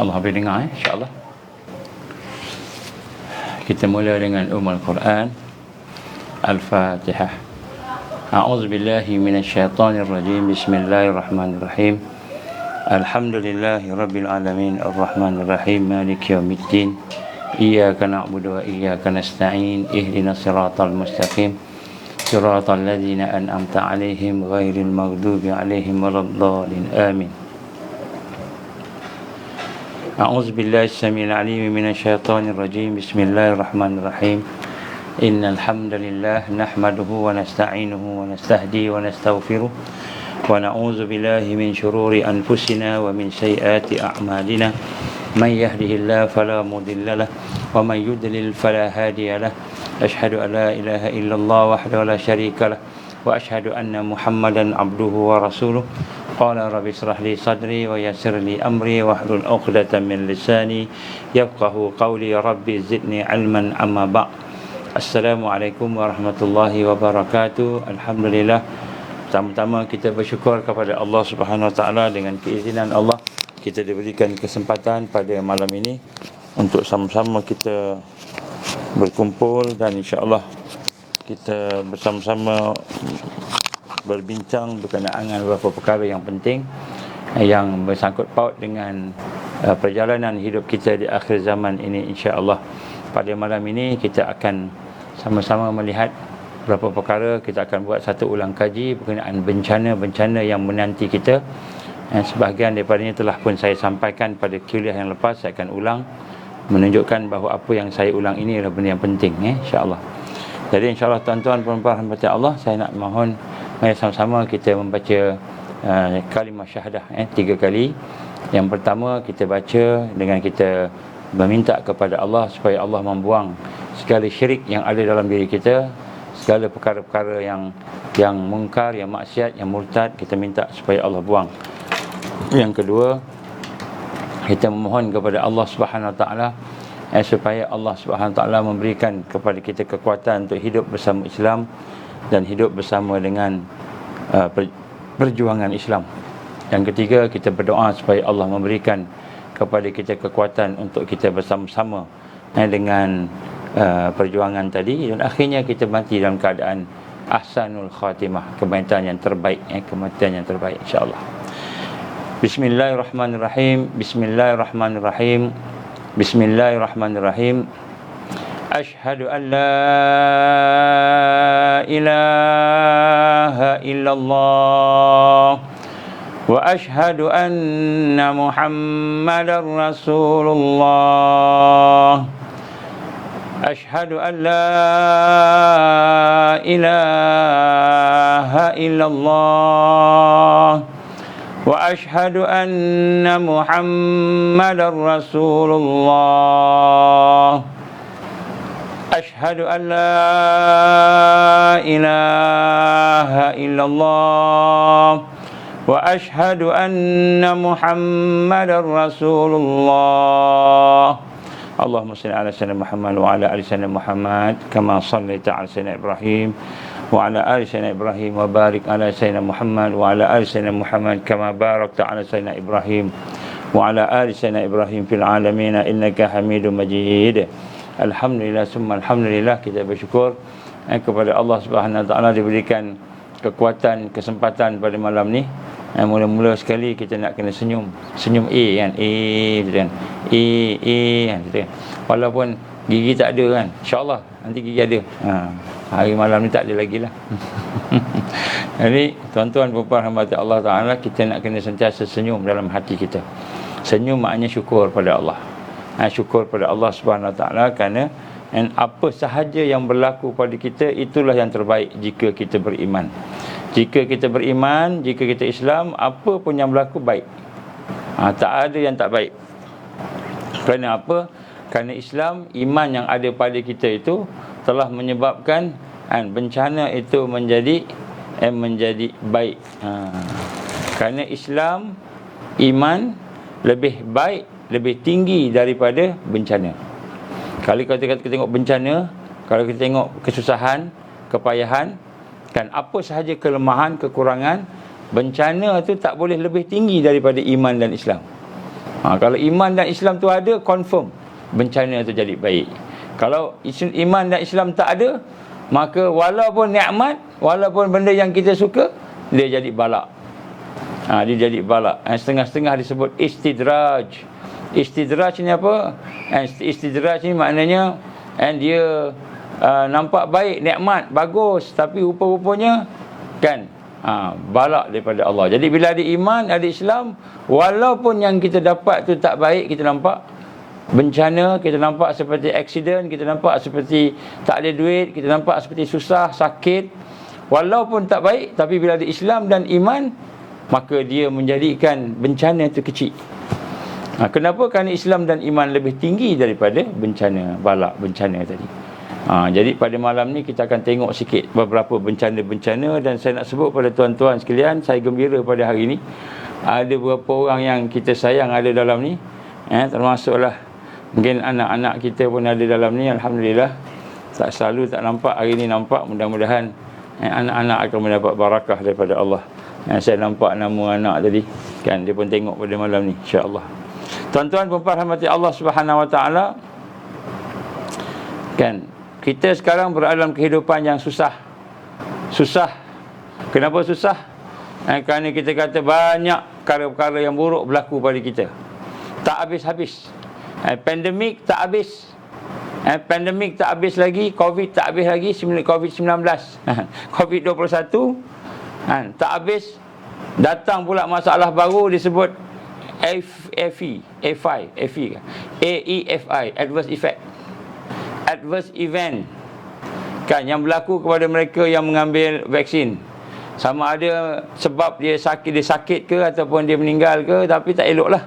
InsyaAllah boleh dengar InsyaAllah. Kita mula dengan Ummul Quran. Al-Fatihah. A'udzubillahi minasyaitonirrajim. Bismillahirrahmanirrahim. Alhamdulillahi rabbil alamin. Ar-Rahmanirrahim. Maliki yaumiddin. Iyyaka na'budu wa iyyaka nasta'in. Ihdinas siratal mustaqim. Siratal ladzina an'amta 'alaihim ghairil maghdubi 'alaihim waladdallin. Amin. أعوذ بالله السميع العليم من الشيطان الرجيم بسم الله الرحمن الرحيم إن الحمد لله نحمده ونستعينه ونستهديه ونستغفره ونعوذ بالله من شرور أنفسنا ومن سيئات أعمالنا من يهده الله فلا مضل له ومن يضلل فلا هادي له أشهد أن لا إله إلا الله وحده لا شريك له وأشهد أن محمدا عبده ورسوله قال رب اشرح لي صدري ويسر لي أمري واحلل عقدة من لساني يفقه قولي ربي زدني علما أما بعد. Assalamualaikum warahmatullahi wabarakatuh. Alhamdulillah. Pertama-tama kita bersyukur kepada Allah Subhanahu Wa Taala, dengan keizinan Allah kita diberikan kesempatan pada malam ini untuk sama-sama kita berkumpul dan insya-Allah kita bersama-sama berbincang berkenaan dengan beberapa perkara yang penting yang bersangkut paut dengan perjalanan hidup kita di akhir zaman ini insya-Allah. Pada malam ini kita akan sama-sama melihat beberapa perkara. Kita akan buat satu ulang kaji berkenaan bencana-bencana yang menanti kita. Sebahagian daripadanya telah pun saya sampaikan pada kuliah yang lepas. Saya akan ulang, menunjukkan bahawa apa yang saya ulang ini adalah benda yang penting insya-Allah. Jadi insya-Allah tuan-tuan puan-puan rahmat Allah, saya nak mohon mari sama-sama kita membaca kalimah syahadah 3 kali. Yang pertama kita baca dengan kita meminta kepada Allah supaya Allah membuang segala syirik yang ada dalam diri kita, segala perkara-perkara yang mungkar, yang maksiat, yang murtad, kita minta supaya Allah buang. Yang kedua, kita memohon kepada Allah Subhanahu Wa Taala supaya Allah Subhanahu Wa Taala memberikan kepada kita kekuatan untuk hidup bersama Islam dan hidup bersama dengan perjuangan Islam. Yang ketiga, kita berdoa supaya Allah memberikan kepada kita kekuatan untuk kita bersama-sama dengan perjuangan tadi, dan akhirnya kita mati dalam keadaan ahsanul khatimah, kematian yang terbaik, kematian yang terbaik insya-Allah. Bismillahirrahmanirrahim. Bismillahirrahmanirrahim. Bismillahirrahmanirrahim. Ashhadu an la ilaha illallah wa ashhadu anna Muhammadar Rasulullah. Ashhadu an la ilaha illallah wa ashhadu anna Muhammadar Rasulullah. Ashhadu an la ilaha illallah wa ashhadu anna Muhammadar Rasulullah. Allahumma salli ala sayyidina Muhammad wa ala ali sayyidina Muhammad kama shallaita ala sayyidina Ibrahim wa ala ali sayyidina Ibrahim wa barik ala sayyidina Muhammad wa ala ali sayyidina Muhammad kama barakta ala sayyidina Ibrahim wa ala ali sayyidina Ibrahim fil alamin innaka Hamidum Majid. Alhamdulillah summa alhamdulillah, kita bersyukur kepada Allah Subhanahu Wa Taala diberikan kekuatan, kesempatan pada malam ni. Mula-mula sekali kita nak kena senyum kan, gitu kan, kan, gitu kan. Walaupun gigi tak ada kan, insya-Allah nanti gigi ada. Hari malam ni tak ada lagi lah. Jadi tuan-tuan puan-puan rahmat Allah Taala, kita nak kena sentiasa senyum dalam hati kita. Senyum maknanya syukur pada Allah. Syukur pada Allah Subhanahu Wa Taala kerana apa sahaja yang berlaku pada kita itulah yang terbaik jika kita beriman. Jika kita beriman, jika kita Islam, apa pun yang berlaku baik. Tak ada yang tak baik. Kerana apa? Kerana Islam, iman yang ada pada kita itu telah menyebabkan bencana itu menjadi baik. Kerana Islam, iman lebih baik, lebih tinggi daripada bencana. Kalau kita tengok bencana, kalau kita tengok kesusahan, kepayahan, kan apa sahaja kelemahan, kekurangan, bencana itu tak boleh lebih tinggi daripada iman dan Islam. Kalau iman dan Islam tu ada, confirm bencana tu jadi baik. Kalau iman dan Islam tak ada, maka walaupun nikmat, walaupun benda yang kita suka, dia jadi balak. Dia jadi balak. Setengah-setengah disebut istidraj. Istidraj ni apa? Istidraj ni maknanya dia nampak baik, nikmat, bagus, tapi rupa-rupanya kan balak daripada Allah. Jadi bila ada iman, ada Islam, walaupun yang kita dapat tu tak baik, kita nampak bencana, kita nampak seperti accident, kita nampak seperti tak ada duit, kita nampak seperti susah, sakit, walaupun tak baik, tapi bila ada Islam dan iman, maka dia menjadikan bencana itu kecil. Kenapa? Kerana Islam dan iman lebih tinggi daripada bencana, balak bencana tadi. Jadi pada malam ni kita akan tengok sikit beberapa bencana-bencana, dan saya nak sebut pada tuan-tuan sekalian, saya gembira pada hari ni ada beberapa orang yang kita sayang ada dalam ni, termasuklah mungkin anak-anak kita pun ada dalam ni. Alhamdulillah, tak selalu tak nampak, hari ni nampak. Mudah-mudahan anak-anak akan mendapat barakah daripada Allah. Saya nampak nama anak tadi kan, dia pun tengok pada malam ni, insya-Allah. Tuan-tuan puan rahmati Allah Subhanahu Wa Taala, kan kita sekarang berada dalam kehidupan yang susah. Kenapa susah? Kerana kita kata banyak perkara-perkara yang buruk berlaku pada kita, tak habis-habis. Pandemik tak habis. Pandemik tak habis lagi. Covid tak habis lagi. Covid-19 Covid-21 tak habis. Datang pula masalah baru disebut AEFI, Adverse Effect, Adverse Event, kan, yang berlaku kepada mereka yang mengambil vaksin. Sama ada sebab dia sakit ke ataupun dia meninggal ke, tapi tak eloklah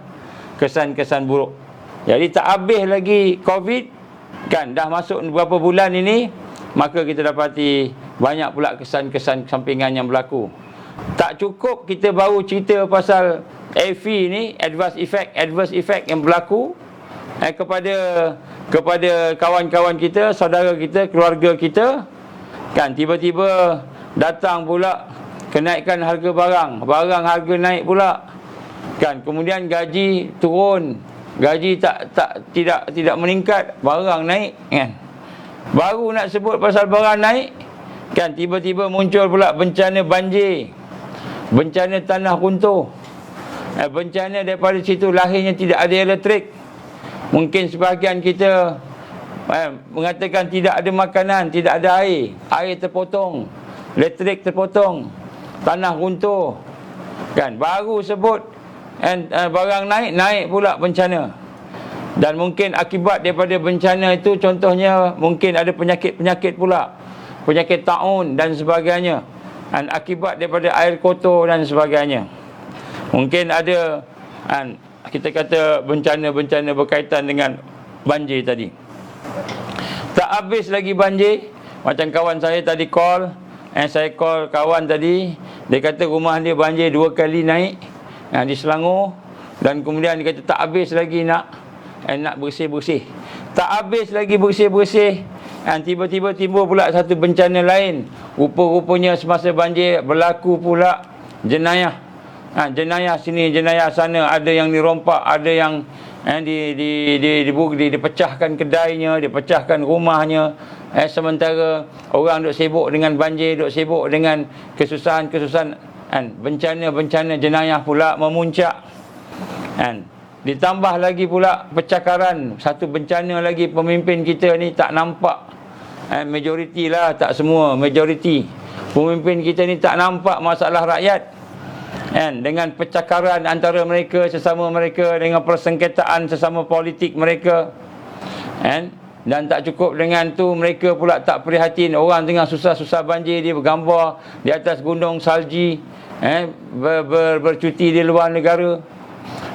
kesan-kesan buruk. Jadi tak habis lagi Covid, kan, dah masuk beberapa bulan ini, maka kita dapati banyak pula kesan-kesan sampingan yang berlaku. Tak cukup kita baru cerita pasal AFI ni, adverse effect yang berlaku kepada kawan-kawan kita, saudara kita, keluarga kita, kan, tiba-tiba datang pula kenaikan harga barang harga naik pula, kan, kemudian gaji turun, gaji tidak meningkat, barang naik, kan. Baru nak sebut pasal barang naik, kan, tiba-tiba muncul pula bencana banjir, bencana tanah runtuh, bencana daripada situ lahirnya tidak ada elektrik. Mungkin sebahagian kita mengatakan tidak ada makanan, tidak ada air terpotong, elektrik terpotong, tanah runtuh, kan. Baru sebut barang naik pula bencana. Dan mungkin akibat daripada bencana itu, contohnya mungkin ada penyakit pula, penyakit taun dan sebagainya, dan akibat daripada air kotor dan sebagainya. Mungkin ada kita kata bencana-bencana berkaitan dengan banjir tadi. Tak habis lagi banjir. Macam kawan saya tadi call, saya call kawan tadi, dia kata rumah dia banjir 2 kali naik di Selangor, dan kemudian dia kata tak habis lagi nak bersih-bersih. Tak habis lagi bersih-bersih, dan tiba-tiba timbul pula satu bencana lain. Rupa-rupanya semasa banjir berlaku pula jenayah. Jenayah sini, jenayah sana, ada yang dirompak, ada yang dipecahkan kedainya, dipecahkan rumahnya. Sementara orang duk sibuk dengan banjir, duk sibuk dengan kesusahan-kesusahan, bencana-bencana jenayah pula memuncak. Ditambah lagi pula percakaran, satu bencana lagi, pemimpin kita ni tak nampak, majoriti lah, tak semua, majoriti pemimpin kita ni tak nampak masalah rakyat, dengan percakaran antara mereka sesama mereka, dengan persengketaan sesama politik mereka, dan tak cukup dengan tu, mereka pula tak prihatin orang tengah susah-susah banjir, dia bergambar di atas gunung salji, bercuti di luar negara.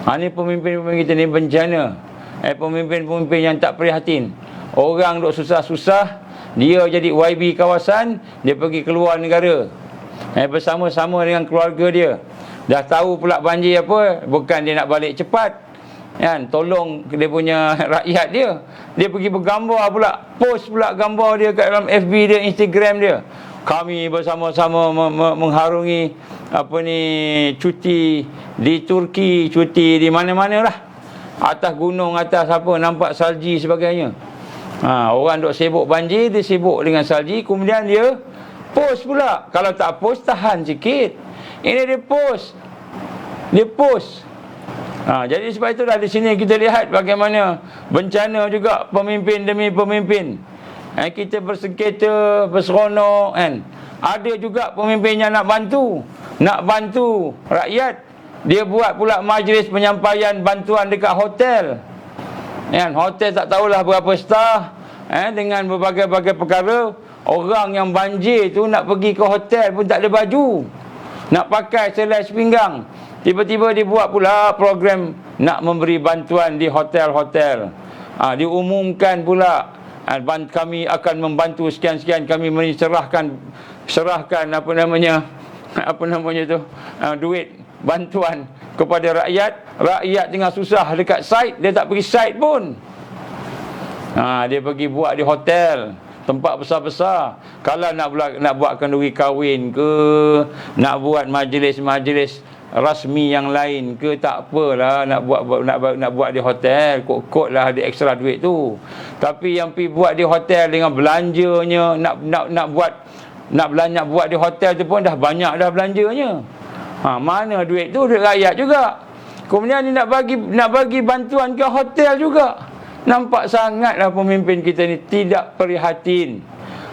Ini pemimpin-pemimpin kita ni bencana. Pemimpin-pemimpin yang tak prihatin. Orang duk susah-susah, dia jadi YB kawasan, dia pergi keluar negara, bersama-sama dengan keluarga dia. Dah tahu pula banjir apa, bukan dia nak balik cepat, tolong dia punya rakyat dia. Dia pergi bergambar pula, post pula gambar dia kat dalam FB dia, Instagram dia. Kami bersama-sama mengharungi cuti di Turki, cuti di mana-mana lah. atas gunung, atas apa, nampak salji sebagainya. Orang duk sibuk banjir, dia sibuk dengan salji, kemudian dia post pula. Kalau tak post, tahan sikit. Ini dia post. Jadi sebab itulah di sini kita lihat bagaimana bencana juga pemimpin demi pemimpin. Kita bersengketa, berseronok kan. Ada juga pemimpin yang nak bantu rakyat. Dia buat pula majlis penyampaian bantuan dekat hotel. Hotel tak tahulah berapa star, dengan berbagai-bagai perkara. Orang yang banjir tu nak pergi ke hotel pun tak ada baju, nak pakai selai sepinggang. Tiba-tiba dia buat pula program nak memberi bantuan di hotel-hotel. Diumumkan pula, kami akan membantu sekian-sekian, kami serahkan duit bantuan kepada rakyat. Rakyat tengah susah dekat site, dia tak pergi site pun. Dia pergi buat di hotel, tempat besar-besar. Kalau nak buat kenduri kahwin ke, nak buat majlis-majlis rasmi yang lain ke, tak apalah, nak buat di hotel, kot-kot lah ada ekstra duit tu. Tapi yang pergi buat di hotel dengan belanjanya, nak buat di hotel tu pun dah banyak dah belanjanya. Mana duit tu? Duit rakyat juga. Kemudian ni nak bagi bantuan ke hotel juga. Nampak sangatlah pemimpin kita ni tidak prihatin.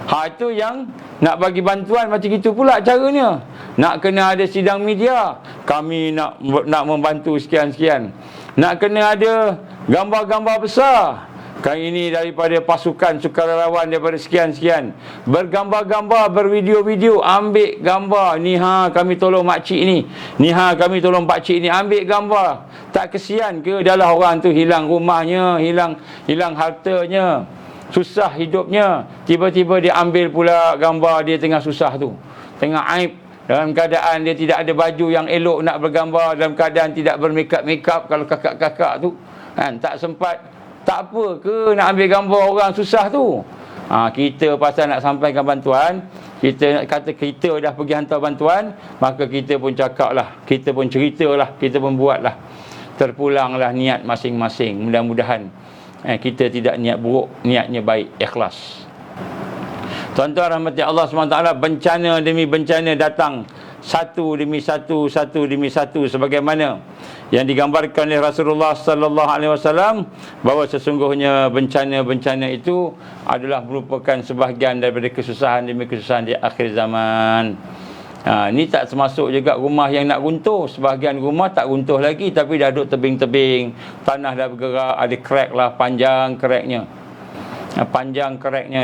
Itu yang nak bagi bantuan macam itu pula caranya. Nak kena ada sidang media, kami nak membantu sekian-sekian. Nak kena ada gambar-gambar besar, kali ini daripada pasukan sukarelawan daripada sekian-sekian, bergambar-gambar, bervideo-video, ambil gambar ni, kami tolong makcik ni, kami tolong pakcik ni, ambil gambar. Tak kesian ke adalah orang tu hilang rumahnya, hilang hartanya, susah hidupnya, tiba-tiba dia ambil pula gambar dia tengah susah tu, tengah aib, dalam keadaan dia tidak ada baju yang elok nak bergambar, dalam keadaan tidak bermakeup kalau kakak-kakak tu kan, tak sempat. Tak apa ke nak ambil gambar orang susah tu. Kita pasal nak sampaikan bantuan, kita kata kita dah pergi hantar bantuan, maka kita pun cakap lah, kita pun ceritalah, kita pun buatlah, terpulanglah niat masing-masing. Mudah-mudahan kita tidak niat buruk, niatnya baik, ikhlas. Tuan-tuan rahmati Allah SWT, bencana demi bencana datang, satu demi satu sebagaimana yang digambarkan oleh Rasulullah sallallahu alaihi wasallam, bahawa sesungguhnya bencana-bencana itu adalah merupakan sebahagian daripada kesusahan demi kesusahan di akhir zaman. Ini tak termasuk juga rumah yang nak runtuh. Sebahagian rumah tak runtuh lagi, tapi dah duduk tebing-tebing, tanah dah bergerak, ada crack lah, panjang cracknya,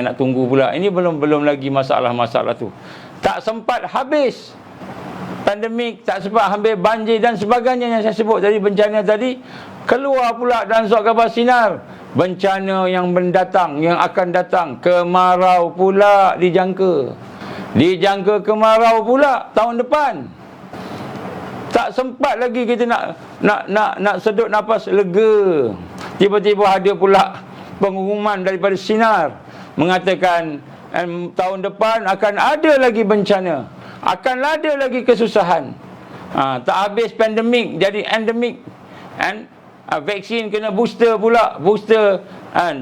nak tunggu pula. Ini belum lagi masalah-masalah tu. Tak sempat habis pandemik, tak sempat habis banjir dan sebagainya yang saya sebut tadi, bencana tadi. Keluar pula dalam surat khabar sinar, bencana yang mendatang, yang akan datang, kemarau pula dijangka kemarau pula tahun depan. Tak sempat lagi kita nak sedut nafas lega, tiba-tiba ada pula pengumuman daripada sinar mengatakan tahun depan akan ada lagi bencana, akan ada lagi kesusahan. Tak habis pandemik jadi endemik, vaksin kena booster pula,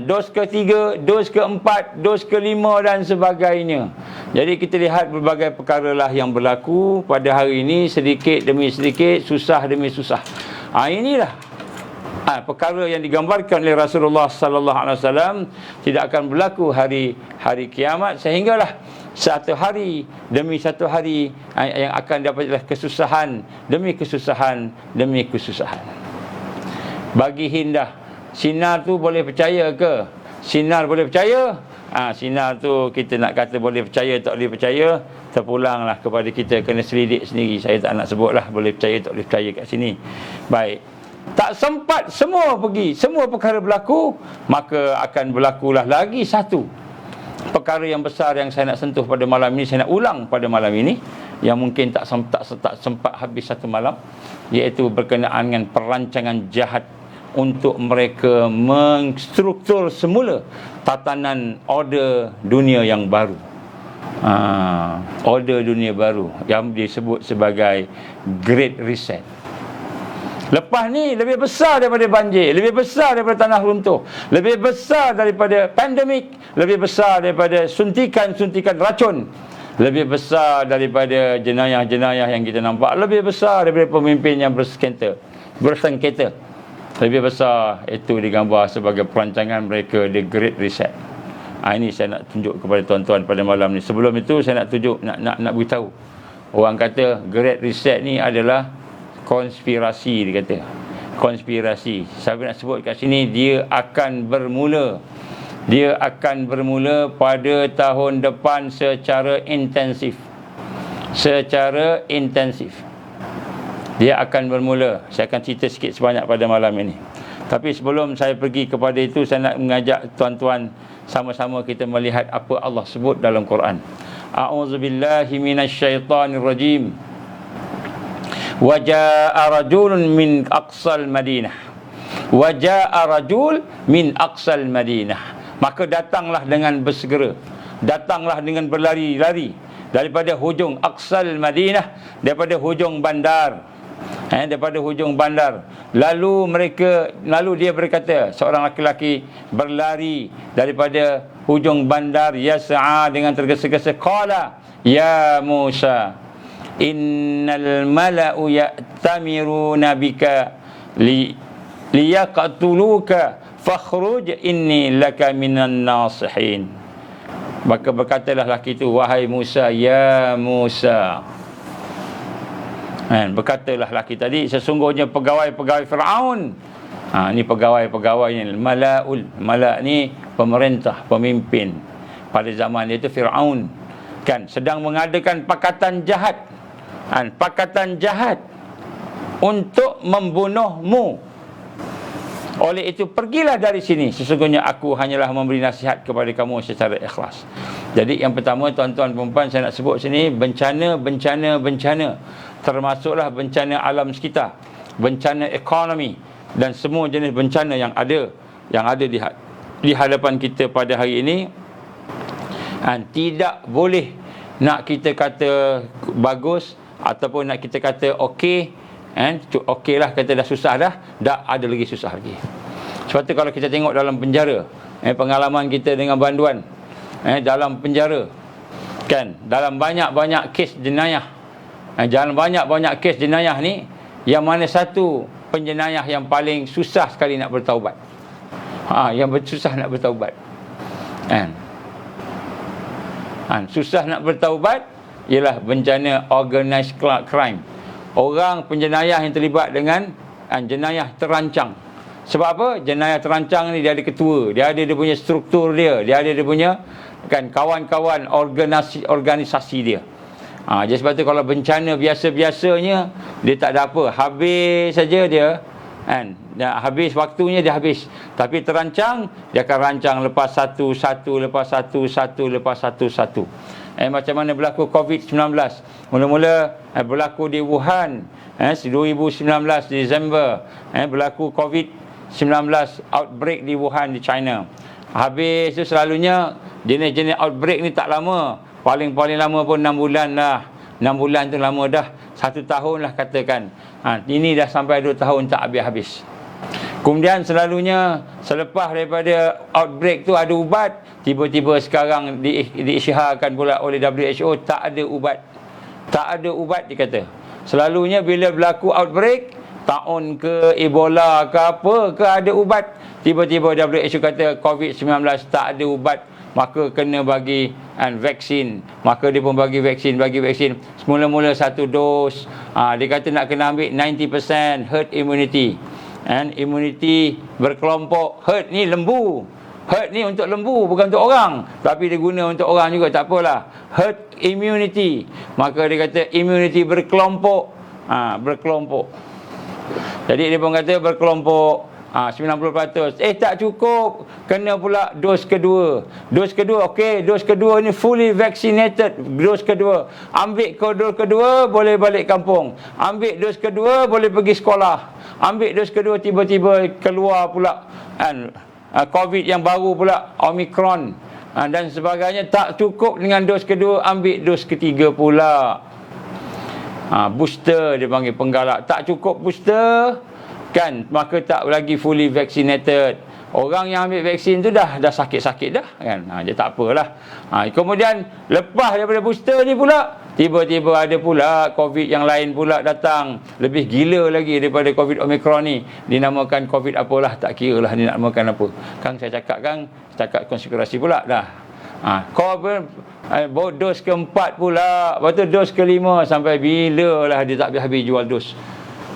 dos ke-3, dos ke-4, dos ke-5 dan sebagainya. Jadi kita lihat berbagai perkara lah yang berlaku pada hari ini, sedikit demi sedikit, susah demi susah. Inilah perkara yang digambarkan oleh Rasulullah sallallahu alaihi wasallam tidak akan berlaku hari kiamat, sehinggalah satu hari demi satu hari yang akan dapatlah kesusahan demi kesusahan demi kesusahan. Bagi Hindah, sinar tu boleh percaya ke? Sinar boleh percaya? Sinar tu kita nak kata boleh percaya tak boleh percaya, terpulanglah kepada kita kena selidik sendiri. Saya tak nak sebutlah boleh percaya tak boleh percaya kat sini. Baik. Tak sempat semua pergi, semua perkara berlaku, maka akan berlakulah lagi satu perkara yang besar yang saya nak sentuh pada malam ini, saya nak ulang pada malam ini, yang mungkin tak sempat habis satu malam, iaitu berkenaan dengan perancangan jahat untuk mereka mengstruktur semula tatanan order dunia yang baru. Order dunia baru yang disebut sebagai Great Reset. Lepas ni lebih besar daripada banjir, lebih besar daripada tanah runtuh, lebih besar daripada pandemik, lebih besar daripada suntikan-suntikan racun, lebih besar daripada jenayah-jenayah yang kita nampak, lebih besar daripada pemimpin yang bersengketa. Lebih besar. Itu digambar sebagai perancangan mereka, The Great Reset. Ini saya nak tunjuk kepada tuan-tuan pada malam ni. Sebelum itu saya nak tunjuk, nak beritahu. Orang kata Great Reset ni adalah konspirasi, dia kata. Konspirasi. Saya nak sebut kat sini, dia akan bermula pada tahun depan secara intensif. Dia akan bermula. Saya akan cerita sikit sebanyak pada malam ini. Tapi sebelum saya pergi kepada itu, saya nak mengajak tuan-tuan sama-sama kita melihat apa Allah sebut dalam Quran. A'udzubillahi minasyaitanirrajim. Waja'a rajulun min aqsal Madinah. Maka datanglah dengan bersegera, datanglah dengan berlari-lari daripada hujung aqsal Madinah, daripada hujung bandar. Lalu dia berkata, seorang laki-laki berlari daripada hujung bandar, yas'a, dengan tergesa-gesa, qala ya Musa innal mala'u ya'tamiruna bika liyaqtuluka fakhruj inni laka minan nasihin. Maka berkatalah lelaki itu, wahai Musa, ya Musa. Berkatalah lelaki tadi, sesungguhnya pegawai-pegawai Fir'aun. Ini pegawai-pegawai ni, Mala' ni pemerintah, pemimpin pada zaman dia itu Fir'aun, kan, sedang mengadakan pakatan jahat untuk membunuhmu. Oleh itu pergilah dari sini, sesungguhnya aku hanyalah memberi nasihat kepada kamu secara ikhlas. Jadi yang pertama, tuan-tuan dan puan-puan, saya nak sebut sini bencana, termasuklah bencana alam sekitar, bencana ekonomi dan semua jenis bencana yang ada di hadapan kita pada hari ini. Tidak boleh nak kita kata bagus ataupun nak kita kata okey. Okey lah, kata dah susah dah ada lagi susah lagi. Sebab tu kalau kita tengok dalam penjara, pengalaman kita dengan banduan, dalam penjara, kan, dalam banyak-banyak kes jenayah, dalam banyak-banyak kes jenayah ni, yang mana satu penjenayah yang paling susah sekali nak bertaubat, yang susah nak bertaubat, susah nak bertaubat ialah bencana organised crime. Orang penjenayah yang terlibat dengan jenayah terancang. Sebab apa? Jenayah terancang ni dia ada ketua, dia ada dia punya struktur dia ada dia punya, kan, kawan-kawan organisasi dia. Jadi sebab tu kalau bencana biasa-biasanya dia tak ada apa, habis saja dia, habis waktunya dia habis. Tapi terancang, dia akan rancang lepas satu. Macam mana berlaku COVID-19. Mula-mula berlaku di Wuhan, 2019 Disember, berlaku COVID-19 outbreak di Wuhan di China. Habis tu selalunya jenis-jenis outbreak ni tak lama, paling lama pun 6 bulan lah. 6 bulan tu lama dah, 1 tahun lah katakan. Ini dah sampai 2 tahun tak habis-habis. Kemudian selalunya selepas daripada outbreak tu ada ubat, tiba-tiba sekarang diisytiharkan pula oleh WHO tak ada ubat. Tak ada ubat, dia kata. Selalunya bila berlaku outbreak, taun ke Ebola ke apa ke ada ubat, tiba-tiba WHO kata COVID-19 tak ada ubat, maka kena bagi vaksin. Maka dia pun bagi vaksin. Semula-mula 1 dos. Dia kata nak kena ambil 90% herd immunity. Immunity berkelompok. Herd ni lembu. Herd ni untuk lembu, bukan untuk orang. Tapi dia guna untuk orang juga, tak apalah. Herd immunity. Maka dia kata immunity berkelompok. Berkelompok. Jadi dia pun kata berkelompok 90%. Tak cukup, kena pula dos kedua. Dos kedua, okey, dos kedua ni fully vaccinated. Dos kedua, ambil dos kedua boleh balik kampung. Ambil dos kedua boleh pergi sekolah. Ambil dos kedua, tiba-tiba keluar pula COVID yang baru pula, Omicron dan sebagainya. Tak cukup dengan dos kedua, ambil dos ketiga pula. Booster dia panggil, penggalak. Tak cukup booster, kan, maka tak lagi fully vaccinated. Orang yang ambil vaksin tu dah sakit-sakit dah kan. Dia tak apalah. Kemudian lepas daripada booster ni pula, tiba-tiba ada pula COVID yang lain pula datang, lebih gila lagi daripada COVID Omicron ni. Dinamakan COVID apalah, tak kira lah dia nak namakan apa. Kang saya cakap konspirasi pula dah. Dos keempat pula, lepas tu dos kelima, sampai bila lah dia tak habis-habis jual dos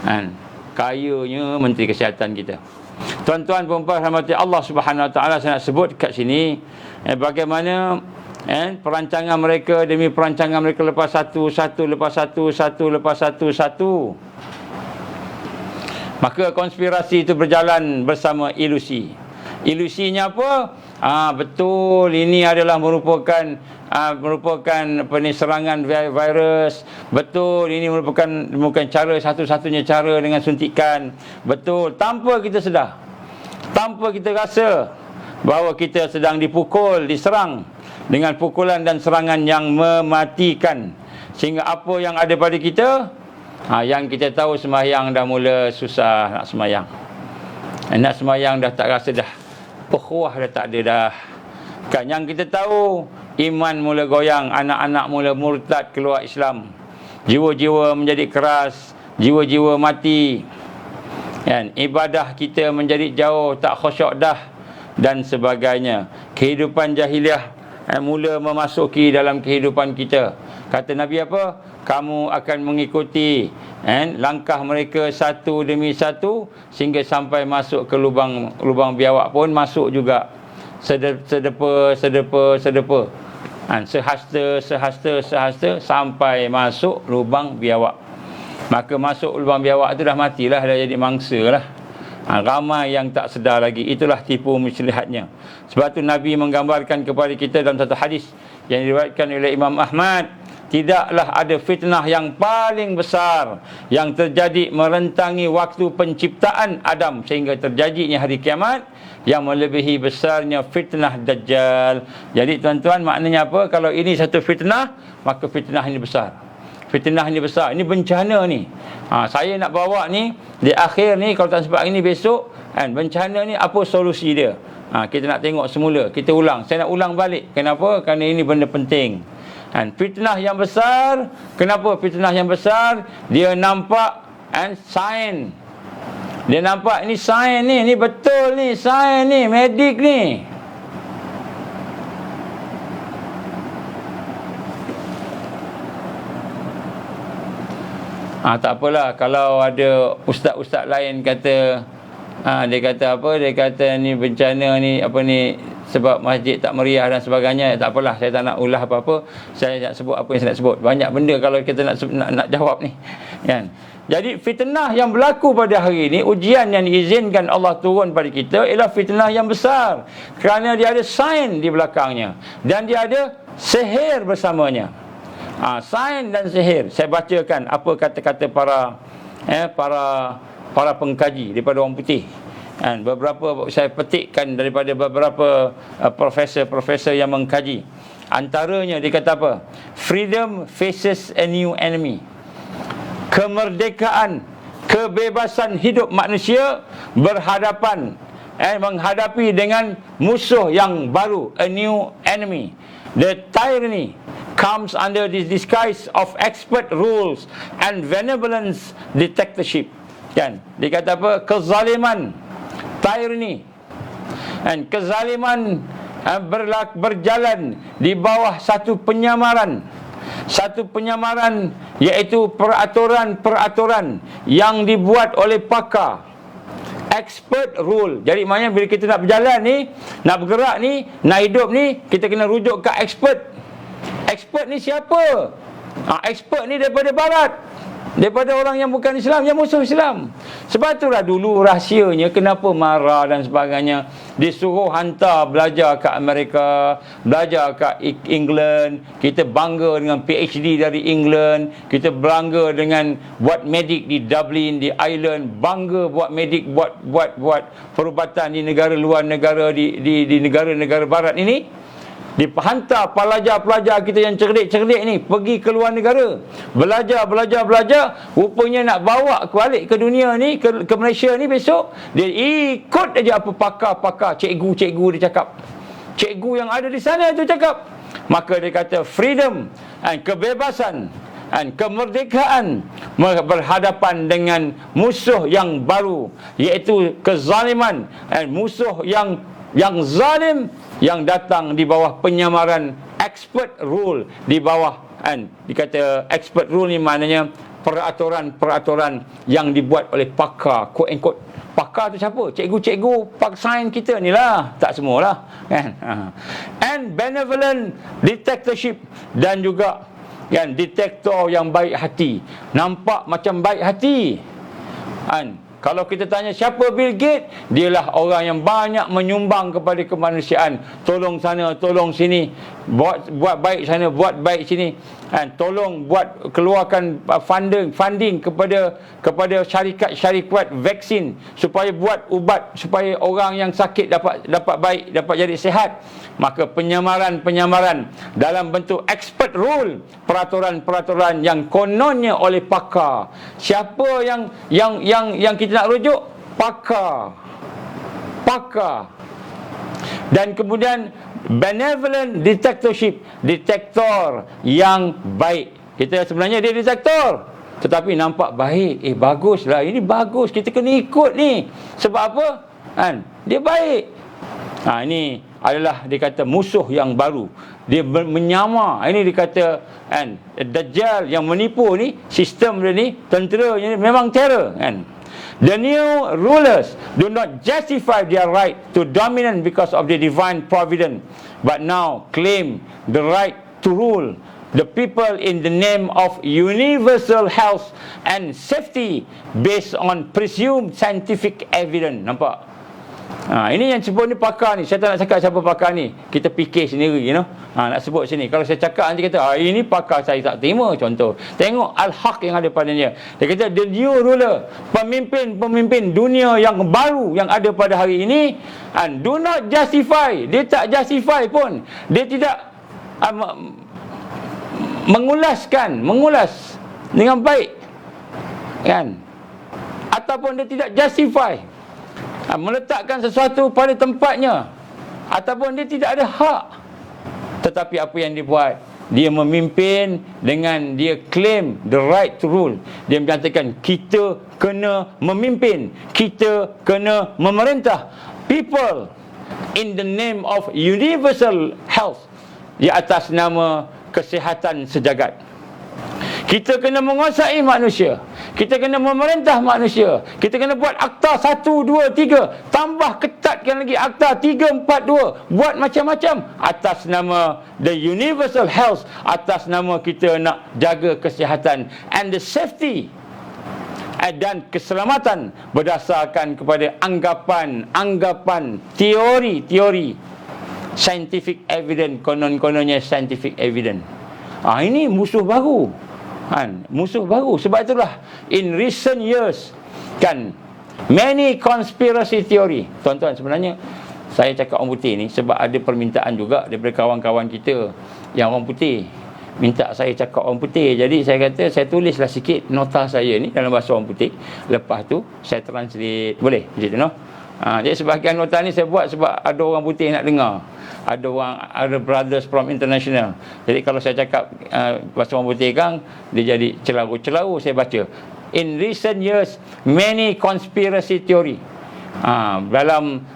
kan. Kayanya Menteri Kesihatan kita. Tuan-tuan puan-puan rahmati Allah Subhanahu Wa Taala, saya nak sebut kat sini bagaimana perancangan mereka demi perancangan mereka lepas satu lepas satu. Maka konspirasi itu berjalan bersama ilusi. Ilusinya apa? Betul, ini adalah merupakan serangan virus. Betul, ini merupakan cara, satu-satunya cara dengan suntikan. Betul, tanpa kita sedar, tanpa kita rasa bahawa kita sedang dipukul, diserang dengan pukulan dan serangan yang mematikan. Sehingga apa yang ada pada kita, yang kita tahu sembahyang dah mula susah nak sembahyang. Nak sembahyang dah tak rasa dah, ukhuwah dah tak ada dah. Kan, yang kita tahu iman mula goyang, anak-anak mula murtad keluar Islam. Jiwa-jiwa menjadi keras, jiwa-jiwa mati. Kan, ibadah kita menjadi jauh, tak khusyuk dah dan sebagainya. Kehidupan jahiliah mula memasuki dalam kehidupan kita. Kata Nabi apa? Kamu akan mengikuti langkah mereka satu demi satu sehingga sampai masuk ke lubang biawak pun masuk juga. Sedepa sehasta sampai masuk lubang biawak. Maka masuk lubang biawak tu dah matilah, dah jadi mangsa lah. Ramai yang tak sedar lagi. Itulah tipu muslihatnya. Sebab tu Nabi menggambarkan kepada kita dalam satu hadis yang diriwayatkan oleh Imam Ahmad, tidaklah ada fitnah yang paling besar yang terjadi merentangi waktu penciptaan Adam sehingga terjadinya hari kiamat yang melebihi besarnya fitnah Dajjal. Jadi tuan-tuan, maknanya apa? Kalau ini satu fitnah, maka fitnah ini besar. Fitnah ini besar, ini bencana ni. Saya nak bawa ni di akhir ni, kalau tak sempat hari ni, besok kan, bencana ni apa solusi dia. Kita nak tengok semula, kita ulang. Saya nak ulang balik. Kenapa? Kerana ini benda penting. Fitnah yang besar. Kenapa fitnah yang besar? Dia nampak sains. Dia nampak ini sains ni betul ni, sains ni, medik ni. Tak apalah kalau ada ustaz-ustaz lain kata, dia kata apa? Dia kata ni bencana ni apa ni sebab masjid tak meriah dan sebagainya. Tak apalah, saya tak nak ulah apa-apa. Saya nak sebut apa yang saya nak sebut. Banyak benda kalau kita nak jawab ni, kan? Jadi fitnah yang berlaku pada hari ini, ujian yang diizinkan Allah turun pada kita ialah fitnah yang besar. Kerana dia ada sains di belakangnya dan dia ada sihir bersamanya. Sains dan sihir. Saya bacakan apa kata-kata para pengkaji daripada orang putih. Beberapa saya petikkan daripada beberapa profesor yang mengkaji. Antaranya dia kata apa? Freedom faces a new enemy. Kemerdekaan, kebebasan hidup manusia berhadapan menghadapi dengan musuh yang baru, a new enemy. The tyranny comes under this disguise of expert rules and benevolence dictatorship. Kan? Dia kata apa? Kezaliman, tyranny, dan kezaliman berjalan di bawah satu penyamaran. Satu penyamaran iaitu peraturan-peraturan yang dibuat oleh pakar. Expert rule. Jadi maknanya bila kita nak berjalan ni, nak bergerak ni, nak hidup ni, kita kena rujuk ke expert. Expert ni siapa? Expert ni daripada barat, daripada orang yang bukan Islam, yang musuh Islam. Sebab itulah dulu rahsianya kenapa marah dan sebagainya. Disuruh hantar belajar ke Amerika, belajar ke England. Kita bangga dengan PhD dari England. Kita bangga dengan buat medik di Dublin, di Ireland. Bangga buat medik, buat perubatan di negara luar negara, di negara-negara barat ini. Dihantar pelajar-pelajar kita yang cerdik-cerdik ni pergi ke luar negara, belajar. Rupanya nak bawa balik ke dunia ni, ke Malaysia ni besok, dia ikut aja apa pakar-pakar, cikgu-cikgu dia cakap. Cikgu yang ada di sana tu cakap. Maka dia kata freedom dan kebebasan dan kemerdekaan berhadapan dengan musuh yang baru, iaitu kezaliman, dan musuh yang zalim yang datang di bawah penyamaran expert rule, di bawah, kan, dikata expert rule ni maknanya peraturan-peraturan yang dibuat oleh pakar, quote and quote. Pakar tu siapa? Cikgu-cikgu pak sains kita ni lah, tak semualah, kan. And benevolent dictatorship, dan juga kan detektor yang baik hati, nampak macam baik hati, kan. Kalau kita tanya siapa Bill Gates, dialah orang yang banyak menyumbang kepada kemanusiaan. Tolong sana, tolong sini, buat baik sana, buat baik sini, kan. Tolong buat keluarkan funding kepada syarikat vaksin supaya buat ubat supaya orang yang sakit dapat baik, dapat jadi sihat. Maka penyamaran dalam bentuk expert rule, peraturan-peraturan yang kononnya oleh pakar. Siapa yang kita nak rujuk? Pakar. Dan kemudian benevolent dictatorship, detektor yang baik. Kita sebenarnya dia detektor, tetapi nampak baik. Baguslah, ini bagus, kita kena ikut ni. Sebab apa? Kan? Dia baik. Ini adalah dikata musuh yang baru. Dia menyamar. Ini dikata, kan, Dajjal yang menipu ni, sistem dia ni, tenteranya ni memang terror, kan. The new rulers do not justify their right to dominate because of the divine providence, but now claim the right to rule the people in the name of universal health and safety based on presumed scientific evidence. Nampak? Ini yang sebut ni pakar ni. Saya tak nak cakap siapa pakar ni, kita fikir sendiri, nak sebut sini. Kalau saya cakap nanti kata ini pakar, saya tak terima. Contoh, tengok al-haq yang ada padanya. Dia kata the new ruler, pemimpin dunia yang baru yang ada pada hari ini, and do not justify. Dia tak justify pun. Dia tidak mengulas dengan baik, kan, ataupun dia tidak justify, meletakkan sesuatu pada tempatnya, ataupun dia tidak ada hak. Tetapi apa yang dia buat, dia memimpin dengan dia claim the right to rule. Dia menyatakan kita kena memimpin, kita kena memerintah people in the name of universal health, di atas nama kesihatan sejagat. Kita kena menguasai manusia, kita kena memerintah manusia, kita kena buat akta 1, 2, 3, tambah ketatkan lagi akta 3, 4, 2, buat macam-macam atas nama the universal health, atas nama kita nak jaga kesihatan and the safety dan keselamatan berdasarkan kepada anggapan teori scientific evidence, kononnya scientific evidence. Ini musuh baru. Musuh baru. Sebab itulah in recent years, kan, many conspiracy theory. Tuan-tuan, sebenarnya saya cakap orang putih ni sebab ada permintaan juga daripada kawan-kawan kita yang orang putih minta saya cakap orang putih. Jadi saya kata saya tulislah sikit nota saya ni dalam bahasa orang putih, lepas tu saya translate. Boleh macam tu, no? Jadi sebahagian nota ni saya buat sebab ada orang putih nak dengar. Ada brothers from international. Jadi kalau saya cakap bahasa orang putih kan, dia jadi celaru saya baca. In recent years, many conspiracy theory.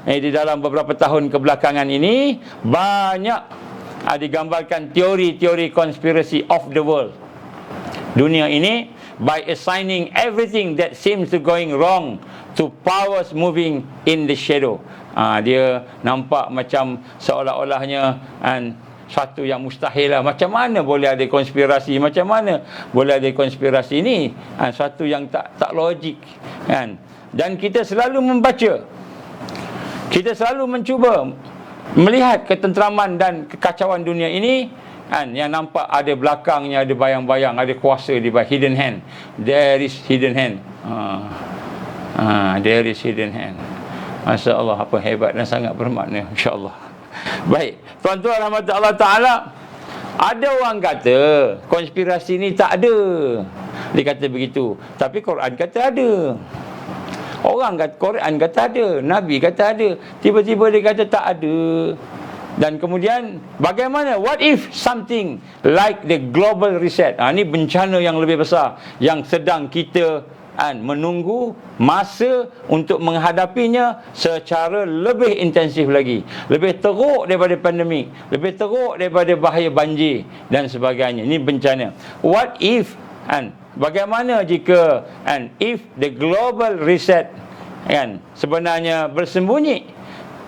Di dalam beberapa tahun kebelakangan ini, banyak digambarkan teori-teori konspirasi of the world, dunia ini, by assigning everything that seems to going wrong to powers moving in the shadow. Dia nampak macam seolah-olahnya satu yang mustahil lah. Macam mana boleh ada konspirasi? Macam mana boleh ada konspirasi ni? Satu yang tak logik, kan? Dan kita selalu membaca, kita selalu mencuba melihat ketenteraman dan kekacauan dunia ini, kan, yang nampak ada belakangnya, ada bayang-bayang, ada kuasa di bawah, hidden hand. There is hidden hand. There is hidden hand. Masya Allah, apa hebat dan sangat bermakna, insya-Allah. Baik, tuan-tuan rahmat Allah Ta'ala, ada orang kata konspirasi ni tak ada. Dia kata begitu. Tapi Quran kata ada. Orang kata, Quran kata ada, Nabi kata ada. Tiba-tiba dia kata tak ada. Dan kemudian bagaimana? What if something like the global reset? Ini bencana yang lebih besar yang sedang kita menunggu masa untuk menghadapinya secara lebih intensif lagi, lebih teruk daripada pandemik, lebih teruk daripada bahaya banjir dan sebagainya. Ini bencana. What if bagaimana jika if the global reset sebenarnya bersembunyi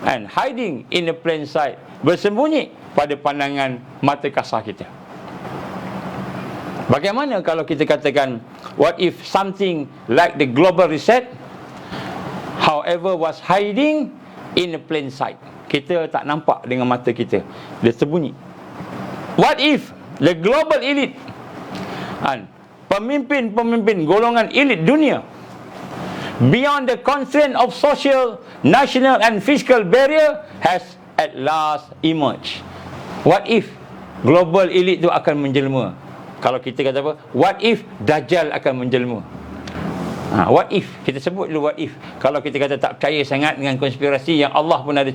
hiding in the plain sight, bersembunyi pada pandangan mata kasar kita. Bagaimana kalau kita katakan what if something like the global reset however was hiding in the plain sight? Kita tak nampak dengan mata kita, dia terbunyi. What if the global elite, pemimpin-pemimpin golongan elit dunia, beyond the constraint of social, national and fiscal barrier has at last emerged? What if global elite tu akan menjelma? Kalau kita kata apa? What if Dajjal akan menjelma? What if? Kita sebut dulu what if. Kalau kita kata tak percaya sangat dengan konspirasi yang Allah pun ada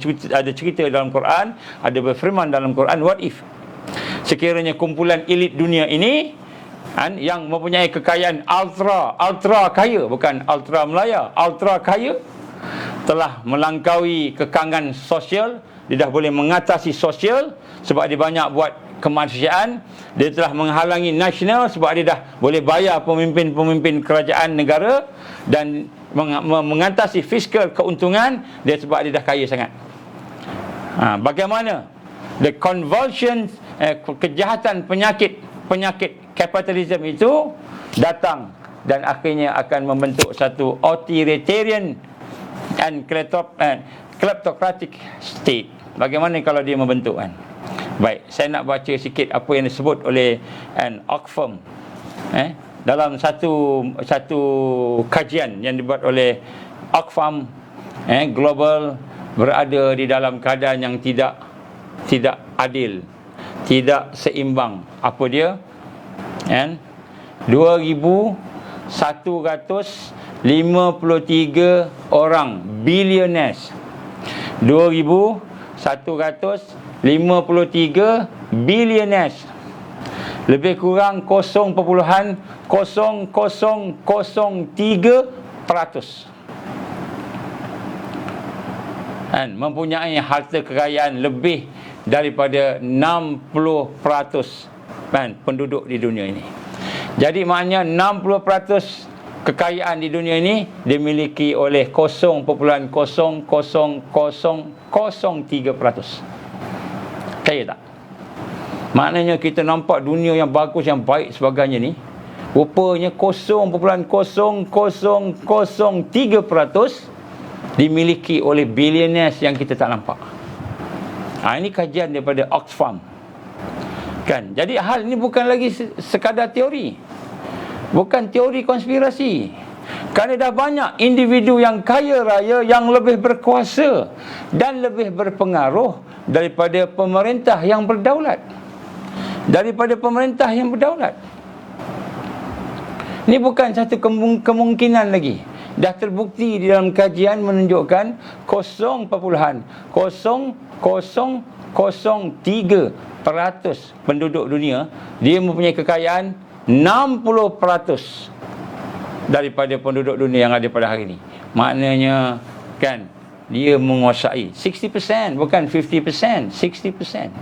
cerita dalam Quran, ada berfirman dalam Quran, what if sekiranya kumpulan elit dunia ini yang mempunyai kekayaan ultra kaya, bukan ultra Melaya, ultra kaya, telah melangkaui kekangan sosial, dia dah boleh mengatasi sosial sebab dia banyak buat kemanusiaan, dia telah menghalangi nasional sebab dia dah boleh bayar pemimpin-pemimpin kerajaan negara, dan mengatasi fiskal keuntungan dia sebab dia dah kaya sangat. Bagaimana the convulsion, kejahatan, penyakit kapitalisme itu datang dan akhirnya akan membentuk satu authoritarian and kleptocratic state. Bagaimana kalau dia membentuk Baik, saya nak baca sikit apa yang disebut oleh Oxfam dalam satu kajian yang dibuat oleh Oxfam Global, berada di dalam keadaan yang tidak adil, tidak seimbang. Apa dia? 2,153 orang billionaires. 2,153 billionaires. Lebih kurang 0.0003% mempunyai harta kekayaan lebih daripada 60% penduduk di dunia ini. Jadi maknanya 60% kekayaan di dunia ini dimiliki oleh 0.0003%. Percaya tak? Maknanya kita nampak dunia yang bagus, yang baik sebagainya ni, rupanya 0.0003% dimiliki oleh billionaires yang kita tak nampak. Ini kajian daripada Oxfam. Jadi hal ini bukan lagi sekadar teori, bukan teori konspirasi. Kerana dah banyak individu yang kaya raya, yang lebih berkuasa dan lebih berpengaruh daripada pemerintah yang berdaulat. Ini bukan satu kemungkinan lagi. Dah terbukti di dalam kajian menunjukkan 0.0003% penduduk dunia dia mempunyai kekayaan 60% daripada penduduk dunia yang ada pada hari ini. Maknanya dia menguasai 60%, bukan 50%, 60%.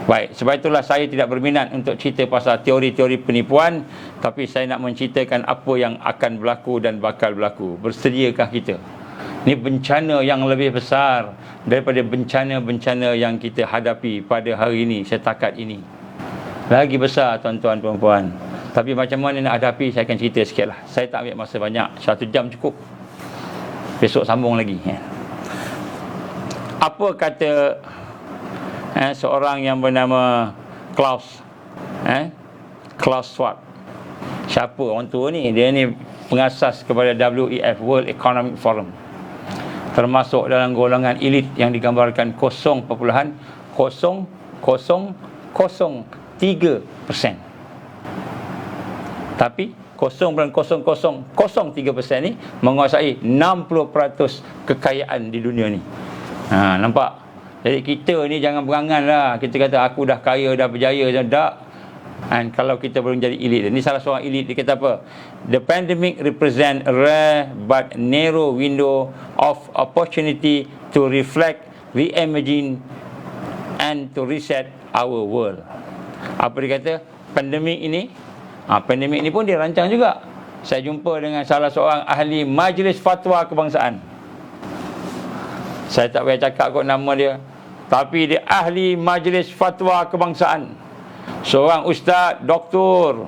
Baik, sebab itulah saya tidak berminat untuk cerita pasal teori-teori penipuan, tapi saya nak menceritakan apa yang akan berlaku dan bakal berlaku. Bersediakah kita? Ini bencana yang lebih besar daripada bencana-bencana yang kita hadapi pada hari ini, setakat ini. Lagi besar, tuan-tuan, puan-puan. Tapi macam mana nak hadapi, saya akan cerita sikit lah. Saya tak ambil masa banyak, 1 jam cukup. Besok sambung lagi. Apa kata seorang yang bernama Klaus Schwab? Siapa orang tua ni? Dia ni pengasas kepada WEF, World Economic Forum. termasuk dalam golongan elit yang digambarkan 0.0003%. Tapi 0.0003% ni menguasai 60% kekayaan di dunia ni. Nampak? Jadi kita ni jangan berangan lah. Kita kata aku dah kaya, dah berjaya. Tak. And kalau kita belum jadi elit. Ini salah seorang elit. Dia kata apa? The pandemic represent a rare but narrow window of opportunity to reflect, reimagine and to reset our world. Apa dia kata? Pandemik ini pun dia rancang juga. Saya jumpa dengan salah seorang ahli Majlis Fatwa Kebangsaan. Saya tak payah cakap kot nama dia, tapi dia ahli Majlis Fatwa Kebangsaan. Seorang ustaz, doktor.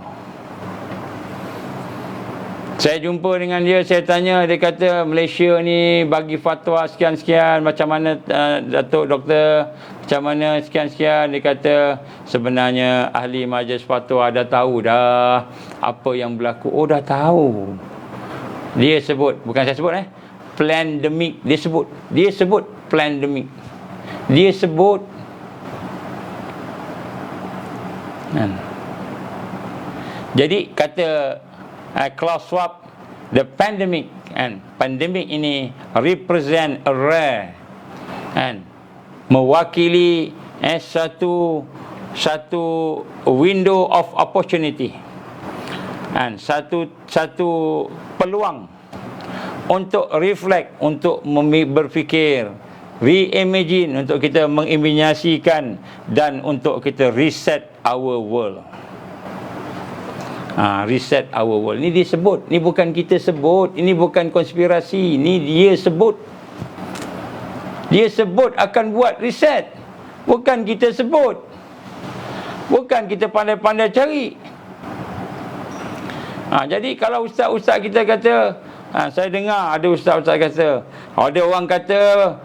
Saya jumpa dengan dia, saya tanya, dia kata Malaysia ni bagi fatwa sekian-sekian, macam mana Datuk Doktor, macam mana sekian-sekian. Dia kata sebenarnya ahli majlis fatwa dah tahu dah apa yang berlaku. Oh, dah tahu. Dia sebut, bukan saya sebut pandemic. Dia sebut pandemic. Dia sebut jadi kata Klaus Schwab, the pandemic ini represent a rare mewakili satu window of opportunity satu peluang untuk reflect, untuk berfikir, reimagine, untuk kita mengimajinasikan dan untuk kita reset our world. Reset our world. Ini dia sebut. Ini bukan kita sebut. Ini bukan konspirasi. Ini dia sebut. Dia sebut akan buat reset. Bukan kita sebut. Bukan kita pandai-pandai cari. Jadi kalau ustaz-ustaz kita kata, saya dengar ada ustaz-ustaz kata, ada orang kata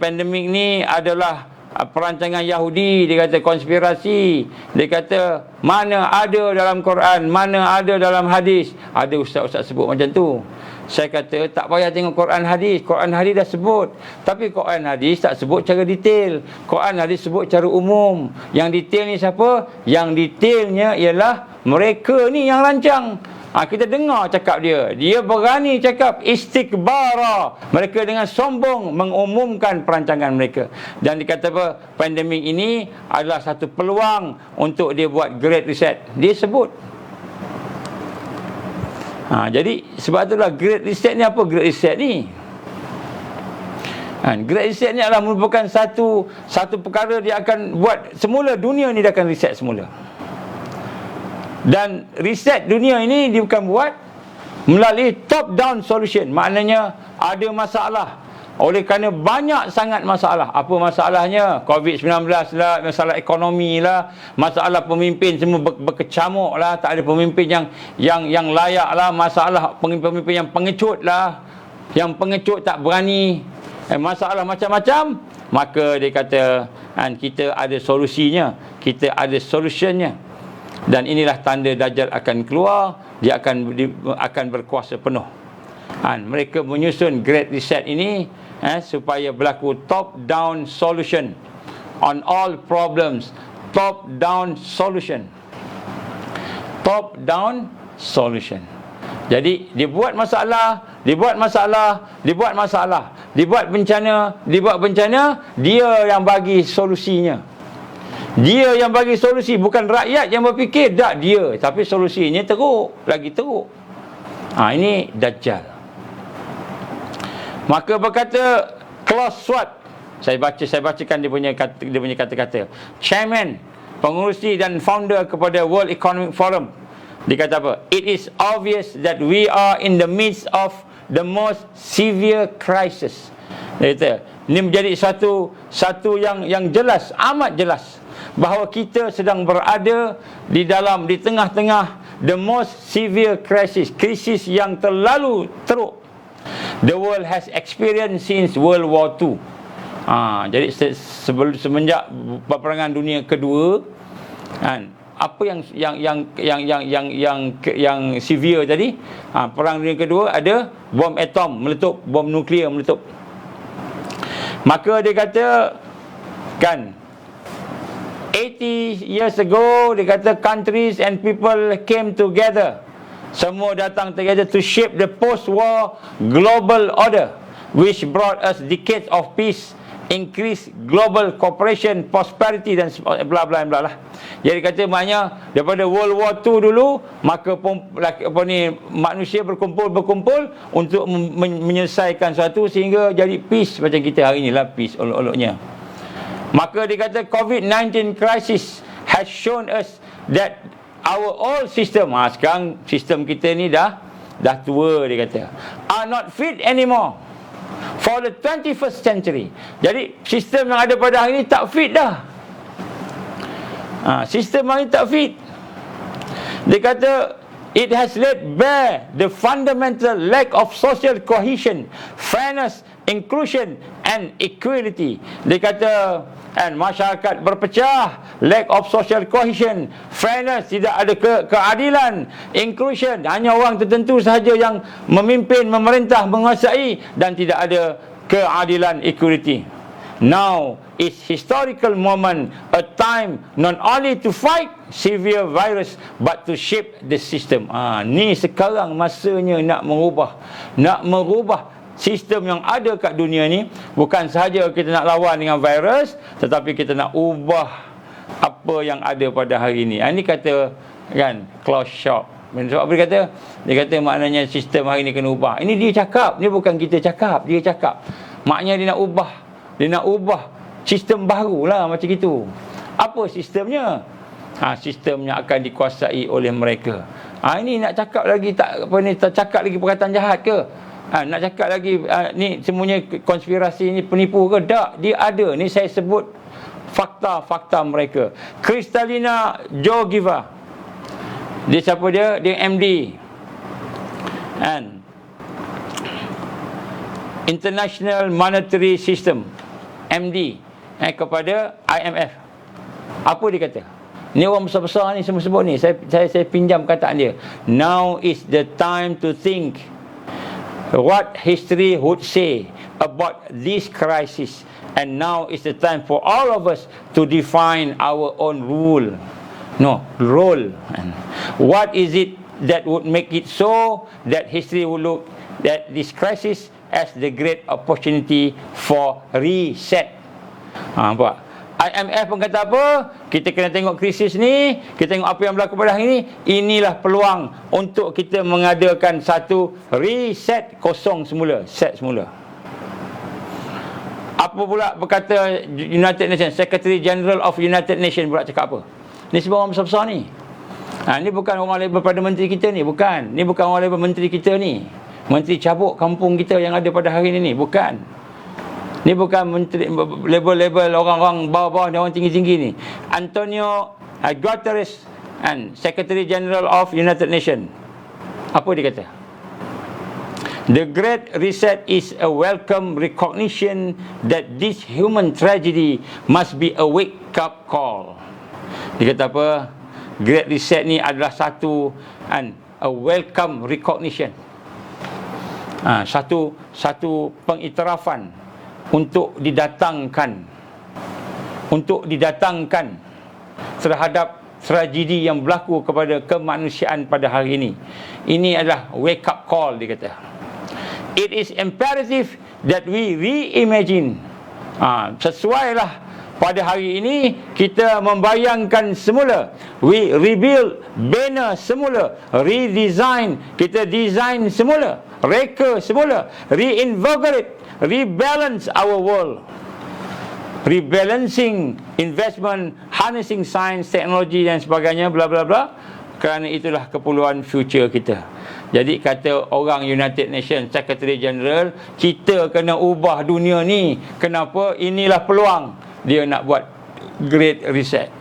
pandemik ni adalah perancangan Yahudi. Dia kata konspirasi. Dia kata mana ada dalam Quran, mana ada dalam hadis. Ada ustaz-ustaz sebut macam tu. Saya kata tak payah tengok Quran hadis. Quran hadis dah sebut. Tapi Quran hadis tak sebut cara detail. Quran hadis sebut cara umum. Yang detail ni siapa? Yang detailnya ialah mereka ni yang rancang. Kita dengar cakap dia. Dia berani cakap istikbara. Mereka dengan sombong mengumumkan perancangan mereka. Dan dikata apa? Pandemik ini adalah satu peluang untuk dia buat great reset. Dia sebut. Jadi sebab itulah great reset ni apa? Great reset ni? Great reset ni adalah merupakan satu perkara dia akan buat semula dunia ni dia akan reset semula. Dan reset dunia ini dia bukan buat melalui top down solution. Maknanya ada masalah. Oleh kerana banyak sangat masalah. Apa masalahnya? COVID-19 lah, masalah ekonomi lah, masalah pemimpin semua berkecamuk lah, tak ada pemimpin yang layak lah, masalah pemimpin yang pengecut lah, yang pengecut tak berani, masalah macam-macam. Maka dia kata kita ada solusinya, kita ada solutionnya. Dan inilah tanda Dajjal akan keluar. Dia akan berkuasa penuh. Mereka menyusun Great Reset ini supaya berlaku top down solution on all problems. Top down solution. Top down solution. Jadi dia buat masalah, dia buat bencana, dia yang bagi solusinya. Dia yang bagi solusi, bukan rakyat yang berfikir. Tak, dia. Tapi solusinya teruk. Lagi teruk. Ini Dajjal. Maka berkata Klaus Schwab, saya bacakan dia punya kata-kata. Chairman, pengurusi dan founder kepada World Economic Forum. Dia kata apa? It is obvious that we are in the midst of the most severe crisis. Dia kata, ini menjadi satu yang jelas, amat jelas, bahawa kita sedang berada di tengah-tengah the most severe crisis, krisis yang terlalu teruk the world has experienced since World War II. Jadi semenjak peperangan dunia kedua, apa yang severe tadi, perang dunia kedua ada bom atom meletup, bom nuklear meletup. Maka dia kata kan, 80 years ago, dia kata countries and people came together. Semua datang together to shape the post-war global order, which brought us decades of peace, increased global cooperation, prosperity dan bla bla bla lah. Jadi kata maknanya daripada World War II dulu, maka manusia berkumpul untuk menyelesaikan sesuatu sehingga jadi peace macam kita hari inilah, peace olok-oloknya. Maka dia kata COVID-19 crisis has shown us that our old system, sekarang sistem kita ni dah tua, dia kata, are not fit anymore for the 21st century. Jadi sistem yang ada pada hari ni tak fit dah. Sistem hari ni tak fit. Dia kata it has laid bare the fundamental lack of social cohesion, fairness, inclusion and equality. Dia kata masyarakat berpecah, lack of social cohesion, fairness, tidak ada keadilan, inclusion, hanya orang tertentu sahaja yang memimpin, memerintah, menguasai, dan tidak ada keadilan, equality. Now is historical moment, a time not only to fight severe virus but to shape the system. Ni sekarang masanya nak merubah sistem yang ada kat dunia ni. Bukan sahaja kita nak lawan dengan virus, tetapi kita nak ubah apa yang ada pada hari ni. Ini kata kan Klaus Schwab. Sebab apa dia kata maknanya sistem hari ni kena ubah. Ini dia cakap, ni bukan kita cakap, dia cakap. Maknanya dia nak ubah sistem barulah macam gitu. Apa sistemnya? Sistemnya akan dikuasai oleh mereka. Ini nak cakap lagi tak cakap lagi perkataan jahat ke? Nak cakap lagi ni semuanya konspirasi ni penipu ke? Tak, dia ada. Ni saya sebut fakta-fakta mereka. Kristalina Georgieva, dia siapa dia? Dia MD and International Monetary System, MD kepada IMF. Apa dia kata? Ni orang besar-besar ni semua sebut ni. Saya pinjam kataan dia. Now is the time to think what history would say about this crisis, and now is the time for all of us to define our own role. What is it that would make it so that history would look at this crisis as the great opportunity for reset? Nampak? IMF pun kata apa? Kita kena tengok krisis ni, kita tengok apa yang berlaku pada hari ni. Inilah peluang untuk kita mengadakan satu reset, kosong semula, set semula. Apa pula berkata United Nations, Secretary General of United Nations pula cakap apa? Ni sebab orang besar-besar ni. Ni bukan orang label pada menteri kita ni, bukan. Ni bukan orang label menteri kita ni. Menteri cabuk kampung kita yang ada pada hari ni, bukan. Ni bukan menteri label-label orang-orang bawah-bawah dan orang tinggi-tinggi ni. Antonio Guterres and Secretary General of United Nations. Apa dia kata? The Great Reset is a welcome recognition that this human tragedy must be a wake-up call. Dia kata apa? Great Reset ni adalah satu a welcome recognition. Satu pengiktirafan untuk didatangkan terhadap tragedi yang berlaku kepada kemanusiaan pada hari ini. Ini adalah wake up call, dia kata. It is imperative that we reimagine. Sesuailah pada hari ini kita membayangkan semula, we rebuild banner semula, redesign, kita design semula, reka semula, reinvigorate, rebalance our world. Rebalancing investment, harnessing science, teknologi dan sebagainya, bla bla bla. Kerana itulah keperluan future kita. Jadi kata orang United Nations Secretary General, kita kena ubah dunia ni. Kenapa? Inilah peluang dia nak buat Great Reset.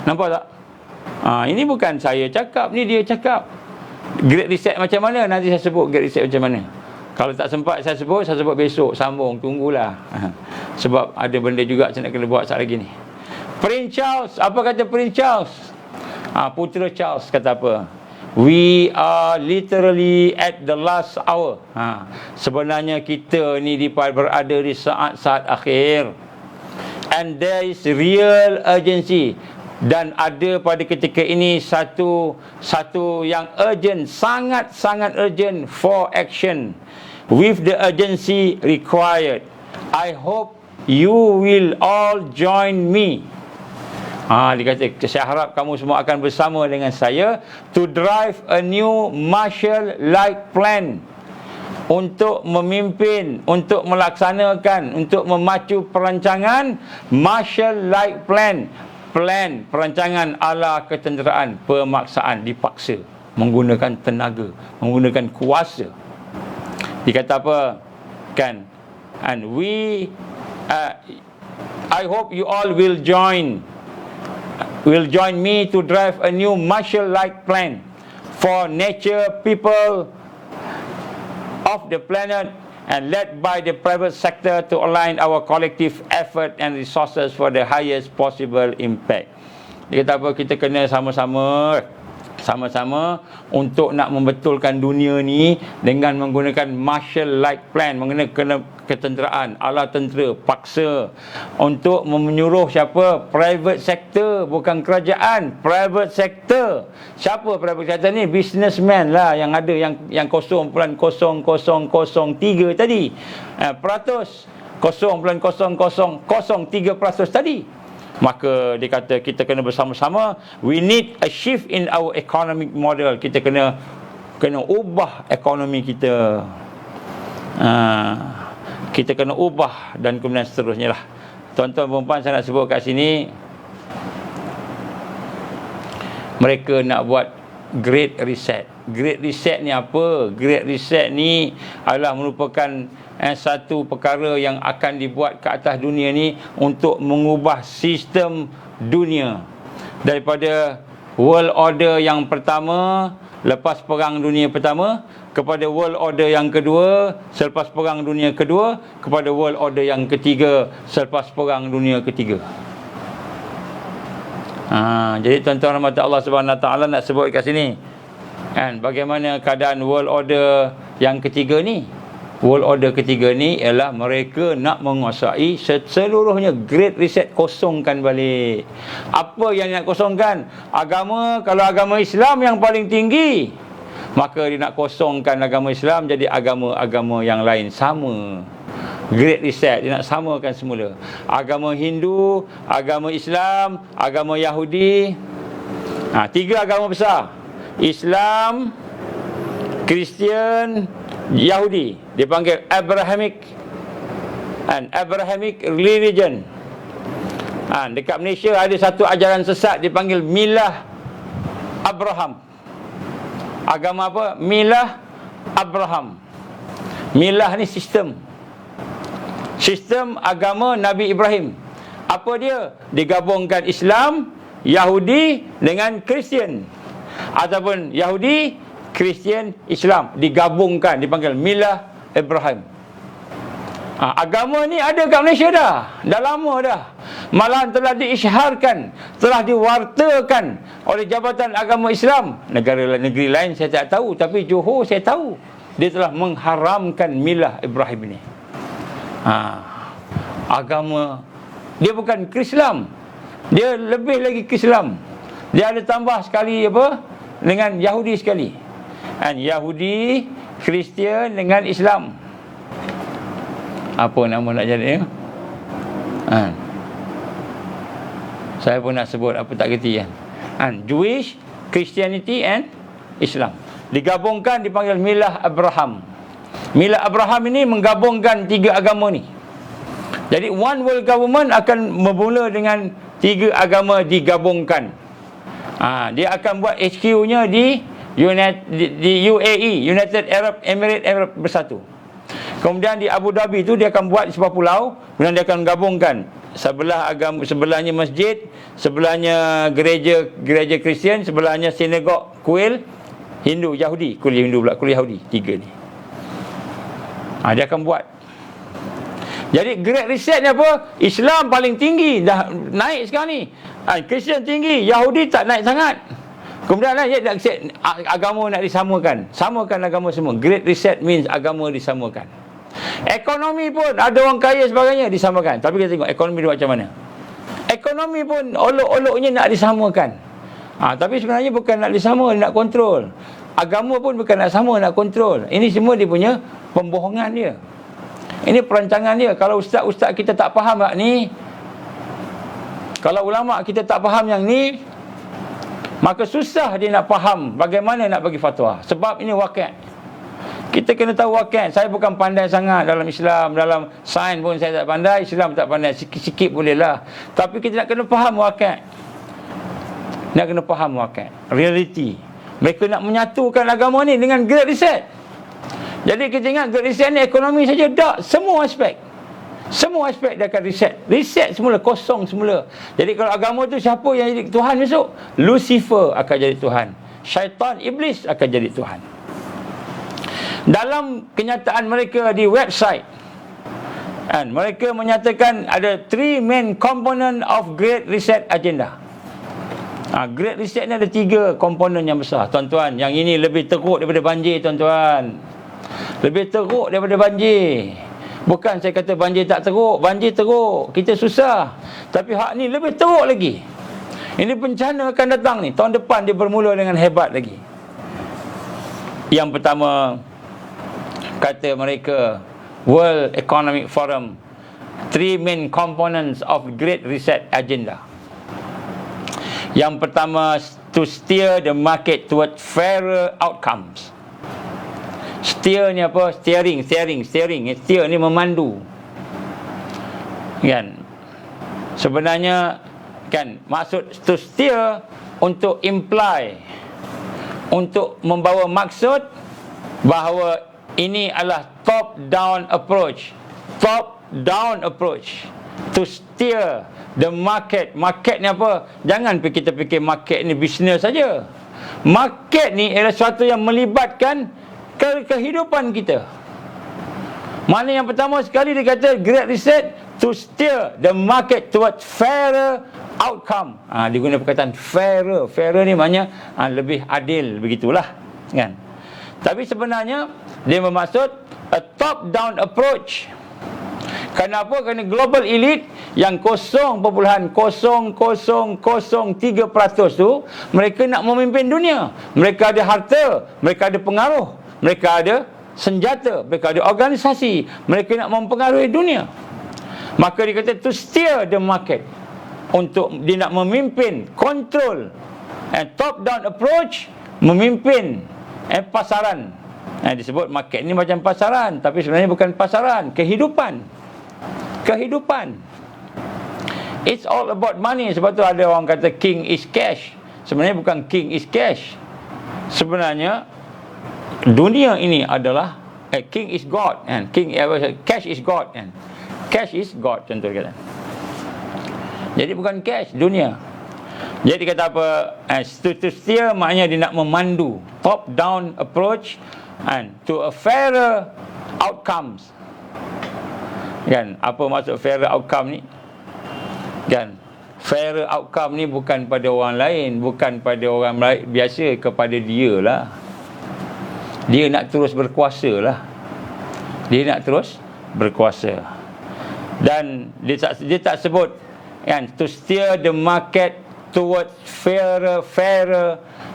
Nampak tak? Ini bukan saya cakap, ni dia cakap. Great Reset macam mana? Nanti saya sebut Great Reset macam mana. Kalau tak sempat saya sebut besok. Sambung, tunggulah. Sebab ada benda juga saya nak kena buat saat lagi ni. Prince Charles, apa kata Prince Charles? Putera Charles kata apa? we are literally at the last hour. Sebenarnya kita ni berada di saat-saat akhir. And there is real urgency. Dan ada pada ketika ini satu yang urgent, sangat urgent for action. With the urgency required, I hope you will all join me. Dia kata, saya harap kamu semua akan bersama dengan saya to drive a new Marshall-like plan, untuk memimpin, untuk melaksanakan, untuk memacu perancangan Marshall-like plan, perancangan ala ketenteraan, pemaksaan, dipaksa, menggunakan tenaga, menggunakan kuasa. Dikata apa? Kan? And I hope you all will join me to drive a new Marshall-like plan for nature, people of the planet, and led by the private sector to align our collective effort and resources for the highest possible impact. Dia kata apa? Kita kena sama-sama untuk nak membetulkan dunia ni dengan menggunakan Marshall-like plan, menggunakan ketenteraan ala tentera paksa, untuk menyuruh siapa? Private sector, bukan kerajaan, private sector. Siapa private sector ni? Businessman lah yang ada, yang 0.0003 tadi, peratus 0.0003% tadi. Maka dia kata kita kena bersama-sama, we need a shift in our economic model. Kita kena ubah ekonomi kita. Kita kena ubah, dan kemudian seterusnya lah. Tuan-tuan dan puan, saya nak sebut kat sini, mereka nak buat Great Reset. Great Reset ni apa? Great Reset ni adalah merupakan satu perkara yang akan dibuat ke atas dunia ni untuk mengubah sistem dunia daripada world order yang pertama lepas perang dunia pertama kepada world order yang kedua selepas perang dunia kedua kepada world order yang ketiga selepas perang dunia ketiga. Jadi tuan-tuan rahmat Allah Subhanahu Wa Taala nak sebut kat sini, kan, bagaimana keadaan world order yang ketiga ni. World order ketiga ni ialah mereka nak menguasai seluruhnya. Great Reset, kosongkan balik. Apa yang nak kosongkan? Agama. Kalau agama Islam yang paling tinggi, maka dia nak kosongkan agama Islam jadi agama-agama yang lain sama. Great Reset, dia nak samakan semula. Agama Hindu, agama Islam, agama Yahudi. Tiga agama besar: Islam, Kristian, Yahudi. Dia panggil Abrahamic religion. Dekat Malaysia ada satu ajaran sesat dipanggil Milah Abraham. Agama apa? Milah Abraham. Milah ni sistem agama Nabi Ibrahim. Apa dia? Digabungkan Islam, Yahudi dengan Kristian, ataupun Yahudi, Kristian, Islam digabungkan, dipanggil Milah Ibrahim. Agama ni ada kat Malaysia dah lama dah. Malahan telah diisyharkan, telah diwartakan oleh Jabatan Agama Islam. Negeri lain saya tak tahu, tapi Johor saya tahu. Dia telah mengharamkan Milah Ibrahim ni. Agama dia bukan Islam, dia lebih lagi ke Islam. Dia ada tambah sekali apa? Dengan Yahudi sekali. Yahudi, Kristian dengan Islam. Apa nama nak jadi? Saya pun nak sebut apa tak kerti kan. Jewish, Christianity and Islam digabungkan, dipanggil Milah Abraham. Milah Abraham ini menggabungkan tiga agama ni. Jadi one world government akan bermula dengan tiga agama digabungkan. Dia akan buat HQ-nya di UAE, United Arab Emirates Bersatu. Kemudian di Abu Dhabi tu dia akan buat sebuah pulau, kemudian dia akan gabungkan sebelahnya masjid, sebelahnya gereja Kristian, sebelahnya sinagog, kuil Hindu, Yahudi, kuil Hindu pula, kuil Yahudi, tiga ni. Dia akan buat. Jadi Great Reset ni apa? Islam paling tinggi, dah naik sekarang ni. Kristian tinggi, Yahudi tak naik sangat. Kemudian dia nak accept agama nak disamakan. Samakan agama semua. Great Reset means agama disamakan. Ekonomi pun ada orang kaya sebagainya disamakan. Tapi kita tengok ekonomi dia macam mana. Ekonomi pun olok-oloknya nak disamakan. Tapi sebenarnya bukan nak disama, nak kontrol. Agama pun bukan nak sama, nak kontrol. Ini semua dia punya pembohongan dia. Ini perancangan dia. Kalau ustaz-ustaz kita tak faham yang ni, kalau ulama kita tak faham yang ni, maka susah dia nak faham bagaimana nak bagi fatwa. Sebab ini wakil. Kita kena tahu wakil. Saya bukan pandai sangat dalam Islam, dalam sains pun saya tak pandai, Islam tak pandai, sikit-sikit bolehlah. Tapi kita nak kena faham wakil. Nak kena faham wakil, reality. Mereka nak menyatukan agama ni dengan Great Reset. Jadi kita ingat Great Reset ni ekonomi saja. Tak, semua aspek. Semua aspek dia akan reset. Reset semula, kosong semula. Jadi kalau agama tu siapa yang jadi Tuhan besok? Lucifer akan jadi Tuhan. Syaitan, iblis akan jadi Tuhan. Dalam kenyataan mereka di website, mereka menyatakan ada 3 main component of Great Reset agenda. Great Reset ni ada 3 komponen yang besar, tuan-tuan. Yang ini lebih teruk daripada banjir, tuan-tuan. Lebih teruk daripada banjir. Bukan saya kata banjir tak teruk, banjir teruk, kita susah. Tapi hak ni lebih teruk lagi. Ini bencana akan datang ni. Tahun depan dia bermula dengan hebat lagi. Yang pertama, kata mereka, World Economic Forum, 3 main components of Great Reset agenda. Yang pertama, to steer the market toward fairer outcomes. Steer ni apa? Steering. Steer ni memandu. Kan? Sebenarnya kan maksud to steer untuk imply, untuk membawa maksud bahawa ini adalah top down approach. Top down approach to steer the market. Market ni apa? Jangan kita fikir market ni bisnes saja. Market ni adalah sesuatu yang melibatkan kehidupan kita. Mana yang pertama sekali dia kata Great Reset to steer the market towards fairer outcome. Dia guna perkataan fairer. Fairer ni maknanya lebih adil, begitulah kan. Tapi sebenarnya dia bermaksud a top down approach. Kenapa? Kerana global elite yang 0.0003% tu, mereka nak memimpin dunia. Mereka ada harta, mereka ada pengaruh, mereka ada senjata, mereka ada organisasi, mereka nak mempengaruhi dunia. Maka dia kata to steer the market, untuk dia nak memimpin, control, and top down approach, memimpin pasaran. Disebut market ni macam pasaran, tapi sebenarnya bukan pasaran, kehidupan. It's all about money. Sebab tu ada orang kata king is cash. Sebenarnya bukan king is cash. Sebenarnya dunia ini adalah king is God, and cash is God, and cash is God, contoh kata. Jadi bukan cash, dunia. Jadi kata apa? To steer maknanya dia nak memandu, top down approach, and to a fairer outcomes. Kan, apa maksud fairer outcome ni? Kan, fairer outcome ni bukan pada orang lain, bukan pada orang biasa, kepada dia lah. Dia nak terus berkuasa lah. Dia nak terus berkuasa. Dan dia tak sebut kan, to steer the market towards fairer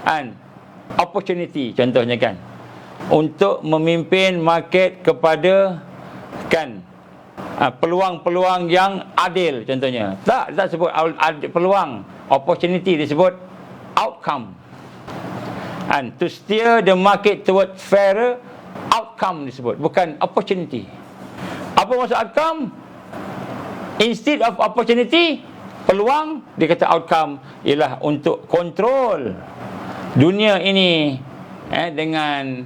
and opportunity, contohnya kan, untuk memimpin market kepada kan peluang-peluang yang adil, contohnya. Tak sebut peluang, opportunity, disebut outcome. And to steer the market toward fairer outcome disebut, bukan opportunity. Apa maksud outcome? Instead of opportunity, peluang, dia kata outcome ialah untuk kontrol dunia ini dengan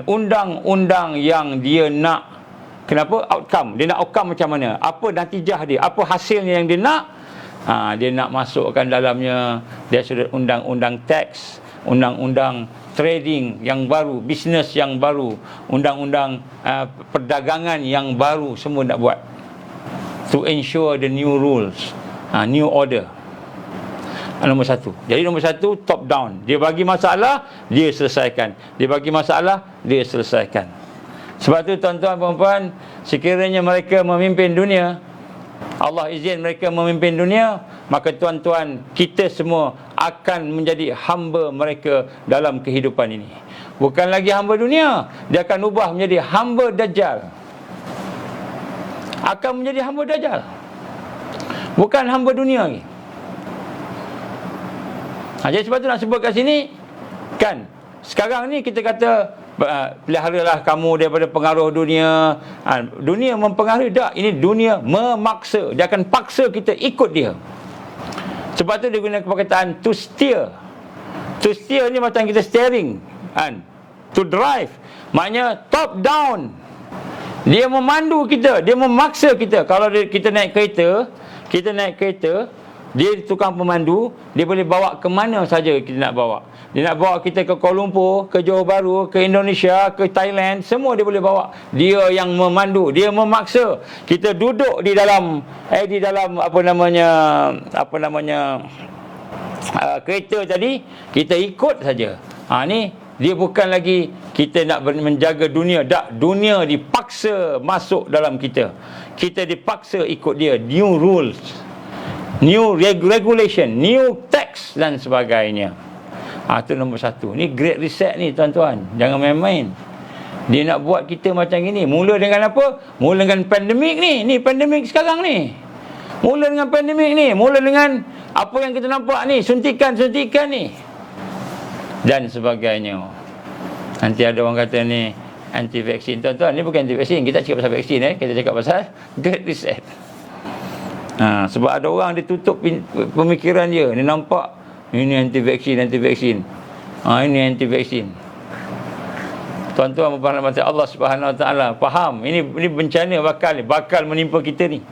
undang-undang yang dia nak. Kenapa? Outcome. Dia nak outcome macam mana? Apa natijah dia? Apa hasilnya yang dia nak? Dia nak masukkan dalamnya, dia sudah undang-undang teks, undang-undang trading yang baru, bisnes yang baru, undang-undang perdagangan yang baru, semua nak buat. To ensure the new rules, new order. Nombor satu. Jadi nombor satu, top down. Dia bagi masalah, dia selesaikan. Dia bagi masalah, dia selesaikan. Sebab tu tuan-tuan puan-puan, sekiranya mereka memimpin dunia, Allah izin mereka memimpin dunia, maka tuan-tuan, kita semua akan menjadi hamba mereka dalam kehidupan ini. Bukan lagi hamba dunia, dia akan ubah menjadi hamba Dajjal. Akan menjadi hamba Dajjal, bukan hamba dunia lagi. Jadi sebab tu nak sebut kat sini, kan, sekarang ni kita kata peliharalah kamu daripada pengaruh dunia. Dunia mempengaruhi tak? Ini dunia memaksa. Dia akan paksa kita ikut dia. Sebab tu dia guna perkataan to steer. To steer ni macam kita steering, kan? To drive, maknanya top down. Dia memandu kita, dia memaksa kita. Kalau kita naik kereta, dia tukang pemandu, dia boleh bawa ke mana saja kita nak bawa. Dia nak bawa kita ke Kuala Lumpur, ke Johor Bahru, ke Indonesia, ke Thailand, semua dia boleh bawa. Dia yang memandu, dia memaksa. Kita duduk di dalam kereta tadi, kita ikut saja. Ni dia bukan lagi kita nak menjaga dunia. Tak, dunia dipaksa masuk dalam kita. Kita dipaksa ikut dia. New rules, new regulation, new tax dan sebagainya. Itu nombor satu. Ni great reset ni tuan-tuan. Jangan main-main. Dia nak buat kita macam gini. Mula dengan apa? Mula dengan pandemik ni. Ni pandemik sekarang ni. Mula dengan pandemik ni. Mula dengan apa yang kita nampak ni. Suntikan-suntikan ni. Dan sebagainya. Nanti ada orang kata ni anti-vaksin. Tuan-tuan, ni bukan anti-vaksin. Kita cakap pasal vaksin. Kita cakap pasal great reset. Sebab ada orang dia tutup pemikiran dia. Dia nampak ini anti-vaksin. Ini anti-vaksin. Tuan-tuan berpahala mata Allah Subhanahu Wa Taala, faham ini bencana bakal menimpa kita ni.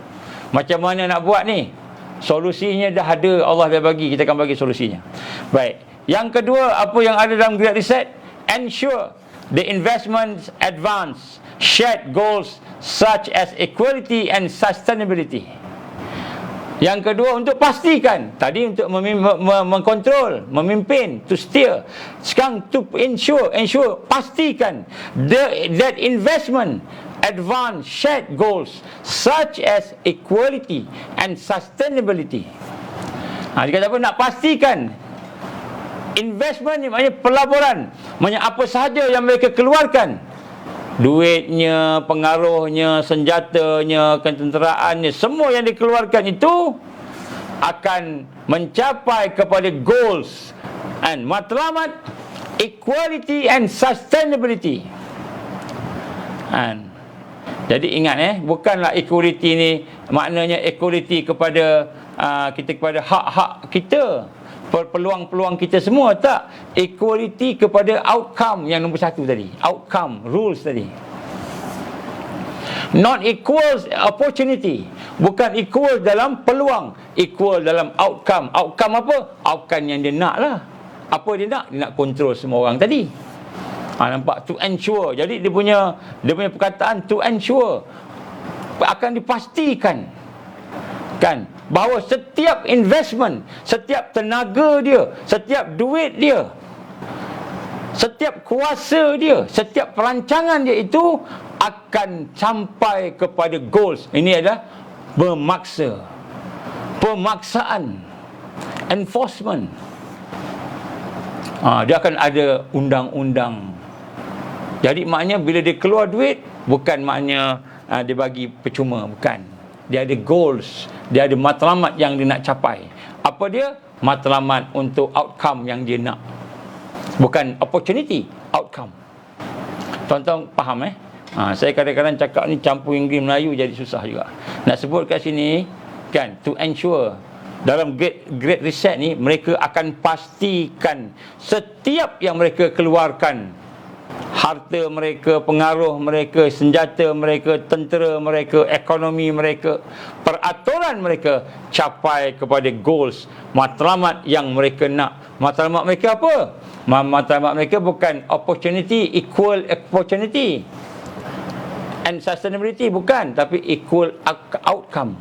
Macam mana nak buat ni? Solusinya dah ada, Allah dah bagi, kita akan bagi solusinya. Baik. Yang kedua, apa yang ada dalam Great Reset? Ensure the investments advance shared goals such as equality and sustainability. Yang kedua, untuk pastikan. Tadi untuk mengkontrol, memimpin, to steer. Sekarang to ensure, pastikan that investment advance shared goals such as equality and sustainability. Dia kata apa? Nak pastikan investment ni maknanya pelaburan, maknanya apa sahaja yang mereka keluarkan, duitnya, pengaruhnya, senjatanya, ketenteraannya, semua yang dikeluarkan itu akan mencapai kepada goals and matlamat equality and sustainability. Jadi ingat bukanlah equality ni maknanya equality kepada kepada hak-hak kita, peluang-peluang kita semua. Tak, equality kepada outcome yang nombor satu tadi, outcome, rules tadi. Not equal opportunity, bukan equal dalam peluang, equal dalam outcome. Outcome apa? Outcome yang dia nak lah. Apa dia nak? Dia nak control semua orang tadi. Nampak? To ensure. Jadi dia punya perkataan to ensure, akan dipastikan kan bahawa setiap investment, setiap tenaga dia, setiap duit dia, setiap kuasa dia, setiap perancangan dia itu akan sampai kepada goals. Ini adalah memaksa, pemaksaan, enforcement. Dia akan ada undang-undang. Jadi maknanya bila dia keluar duit, bukan maknanya dia bagi percuma, bukan. Dia ada goals, dia ada matlamat yang dia nak capai. Apa dia? Matlamat untuk outcome yang dia nak. Bukan opportunity, outcome. Tuan-tuan faham saya kadang-kadang cakap ni campur Inggeris Melayu jadi susah juga. Nak sebut kat sini kan, to ensure dalam great reset ni, mereka akan pastikan setiap yang mereka keluarkan, harta mereka, pengaruh mereka, senjata mereka, tentera mereka, ekonomi mereka, peraturan mereka capai kepada goals, matlamat yang mereka nak. Matlamat mereka apa? Matlamat mereka bukan opportunity, equal opportunity and sustainability, bukan, tapi equal outcome.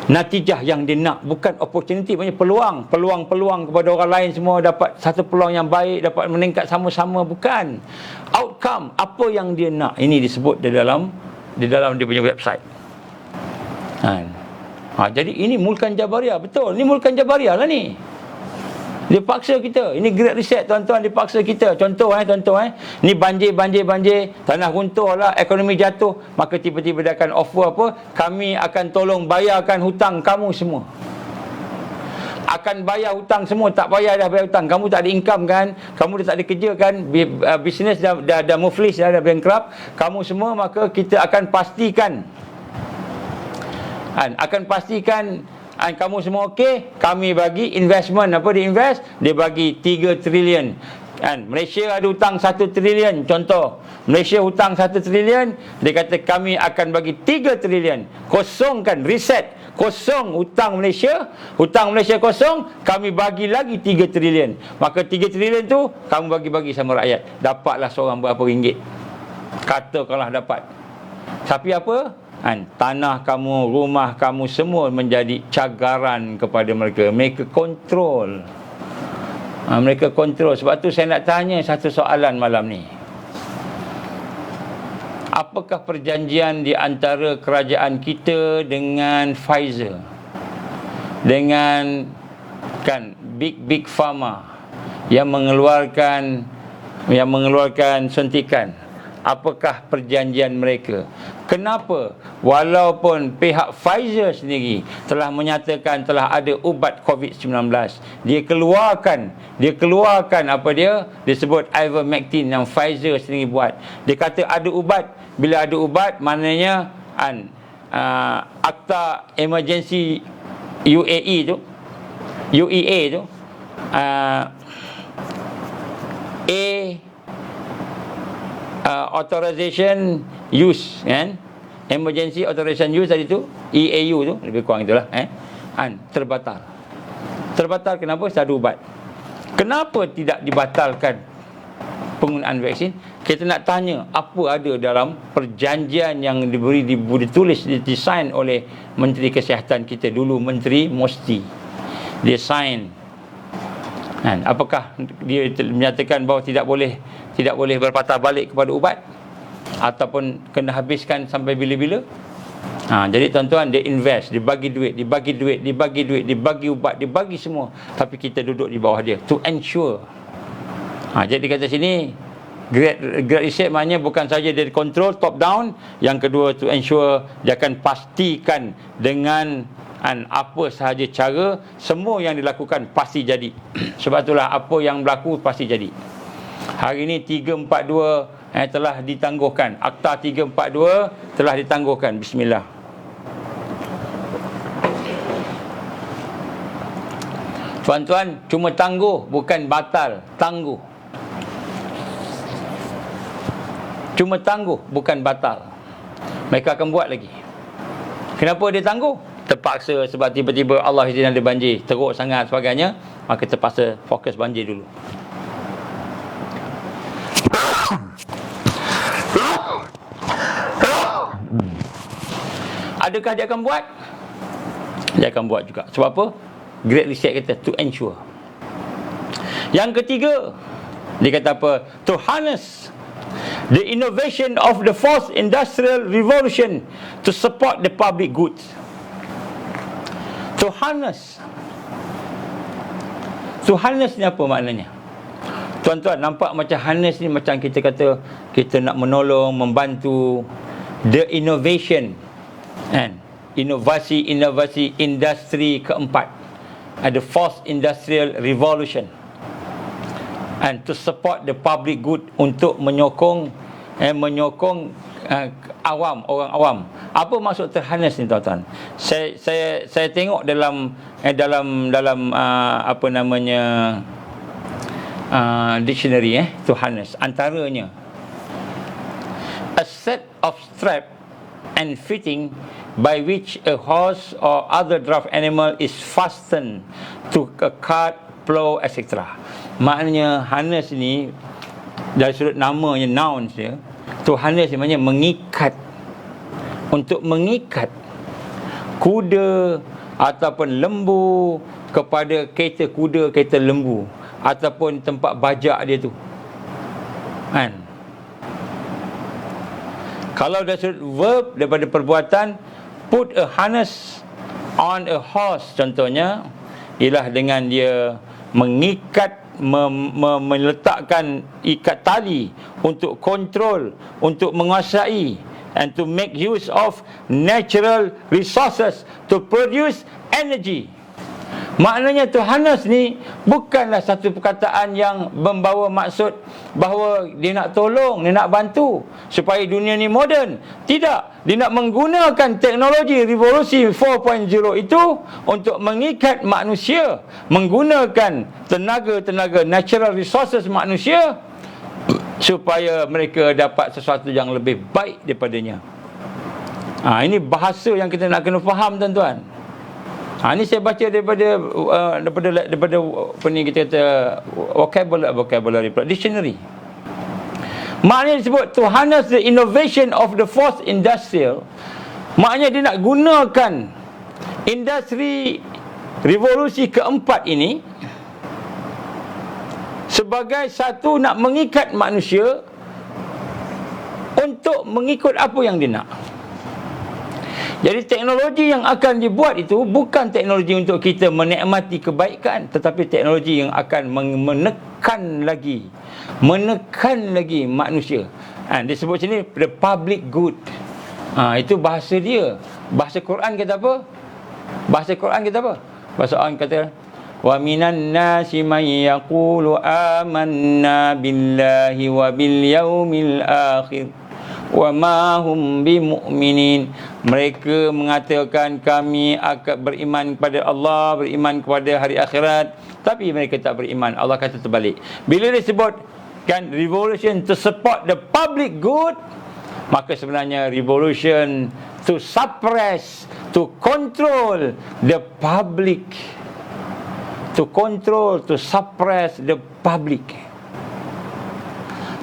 natijah yang dia nak, bukan opportunity, maknanya peluang kepada orang lain semua dapat satu peluang yang baik, dapat meningkat sama-sama, bukan outcome apa yang dia nak. Ini disebut di dalam dia punya website. Jadi ini Mulkan Jabariyah, betul, ini Mulkan Jabariyah lah ni. Dia paksa kita. Ini Great Reset, tuan-tuan, dia paksa kita. Contoh ni banjir, tanah runtuh lah, ekonomi jatuh, maka tiba-tiba dia akan offer apa? Kami akan tolong bayarkan hutang kamu semua. Akan bayar hutang semua. Tak bayar dah bayar hutang. Kamu tak ada income kan? Kamu dah tak ada kerja kan? Bisnes dah muflis, dah bankrupt. Kamu semua, maka kita akan pastikan kamu semua okey, kami bagi investment. Apa dia invest? Dia bagi 3 trilion. Malaysia ada hutang 1 trilion. Contoh, Malaysia hutang 1 trilion, dia kata kami akan bagi 3 trilion. Kosongkan, reset, kosong hutang Malaysia kosong, kami bagi lagi 3 trilion. Maka 3 trilion tu kamu bagi-bagi sama rakyat. Dapatlah seorang berapa ringgit. Katakanlah dapat. Tapi apa? Tanah kamu, rumah kamu semua menjadi cagaran kepada mereka. Mereka kontrol. Mereka kontrol. Sebab tu saya nak tanya satu soalan malam ni. Apakah perjanjian di antara kerajaan kita dengan Pfizer? Dengan big pharma yang mengeluarkan suntikan. Apakah perjanjian mereka? Kenapa walaupun pihak Pfizer sendiri telah menyatakan telah ada ubat COVID-19, dia keluarkan apa dia disebut ivermectin yang Pfizer sendiri buat. Dia kata ada ubat. Bila ada ubat, maknanya akta emergency UEA tu authorization use kan, emergency authorization use tadi tu, EAU tu lebih kurang itulah terbatal. Kenapa? Ada ubat. Kenapa tidak dibatalkan penggunaan vaksin? Kita nak tanya apa ada dalam perjanjian yang ditulis, didesain oleh Menteri Kesihatan kita dulu, Menteri Mosti. Dia sign. Apakah dia menyatakan bahawa tidak boleh berpatah balik kepada ubat, ataupun kena habiskan sampai bila-bila? Jadi tuan-tuan, dia invest, dia bagi duit, dia bagi ubat, dia bagi semua, tapi kita duduk di bawah dia to ensure. Jadi kata sini Great Reset maknanya bukan saja dia control top down, yang kedua to ensure, dia akan pastikan dengan apa sahaja cara, semua yang dilakukan pasti jadi. Sebab itulah apa yang berlaku pasti jadi. Hari ini 342 telah ditangguhkan. Akta 342 telah ditangguhkan. Bismillah. Tuan-tuan, cuma tangguh, bukan batal. Tangguh. Cuma tangguh, bukan batal. Mereka akan buat lagi. Kenapa dia tangguh? Terpaksa, sebab tiba-tiba Allah izin ada banjir, teruk sangat sebagainya, maka terpaksa fokus banjir dulu. Adakah dia akan buat? Dia akan buat juga. Sebab apa? Great Reset kata to ensure. Yang ketiga, dia kata apa? To harness the innovation of the fourth industrial revolution to support the public goods. To harness ni apa maknanya? Tuan-tuan, nampak macam harness ni macam kita kata kita nak menolong, membantu the innovation, inovasi industri keempat, ada fourth industrial revolution, and to support the public good, untuk menyokong orang awam. Apa maksud terharness ni, tuan-tuan? Saya tengok dalam apa namanya dictionary to harness, antaranya a set of strap and fitting by which a horse or other draft animal is fastened to a cart, plough, etc. Maknanya harness ni dari sudut namanya, nouns dia, to harness ni maknanya mengikat, untuk mengikat kuda ataupun lembu kepada kereta kuda, kereta lembu, ataupun tempat bajak dia tu, kan? Kalau dari sudut verb, daripada perbuatan, put a harness on a horse contohnya ialah dengan dia mengikat, meletakkan ikat tali untuk kontrol, untuk menguasai, and to make use of natural resources to produce energy. Maknanya to harness ni bukanlah satu perkataan yang membawa maksud bahawa dia nak tolong, dia nak bantu supaya dunia ni moden. Tidak, dia nak menggunakan teknologi revolusi 4.0 itu untuk mengikat manusia, menggunakan tenaga natural resources manusia supaya mereka dapat sesuatu yang lebih baik daripadanya. Ini bahasa yang kita nak kena faham, tuan-tuan. Ini saya baca daripada apa ni kita kata vocabulary dictionary. Maknanya disebut to harness the innovation of the fourth industrial. Maknanya dia nak gunakan industri revolusi keempat ini sebagai satu nak mengikat manusia untuk mengikut apa yang dia nak. Jadi teknologi yang akan dibuat itu bukan teknologi untuk kita menikmati kebaikan, tetapi teknologi yang akan menekan lagi manusia. Dia sebut sini the public good. Itu bahasa dia. Bahasa Quran kata apa? Bahasa Quran kata wa minan nasi man yaqulu amanna billahi wa bil yaumil akhir wa ma hum bimu'minin. Mereka mengatakan kami akan beriman kepada Allah, beriman kepada hari akhirat, tapi mereka tak beriman. Allah kata terbalik. Bila disebutkan revolution to support the public good, maka sebenarnya revolution to suppress, to control the public, to suppress the public.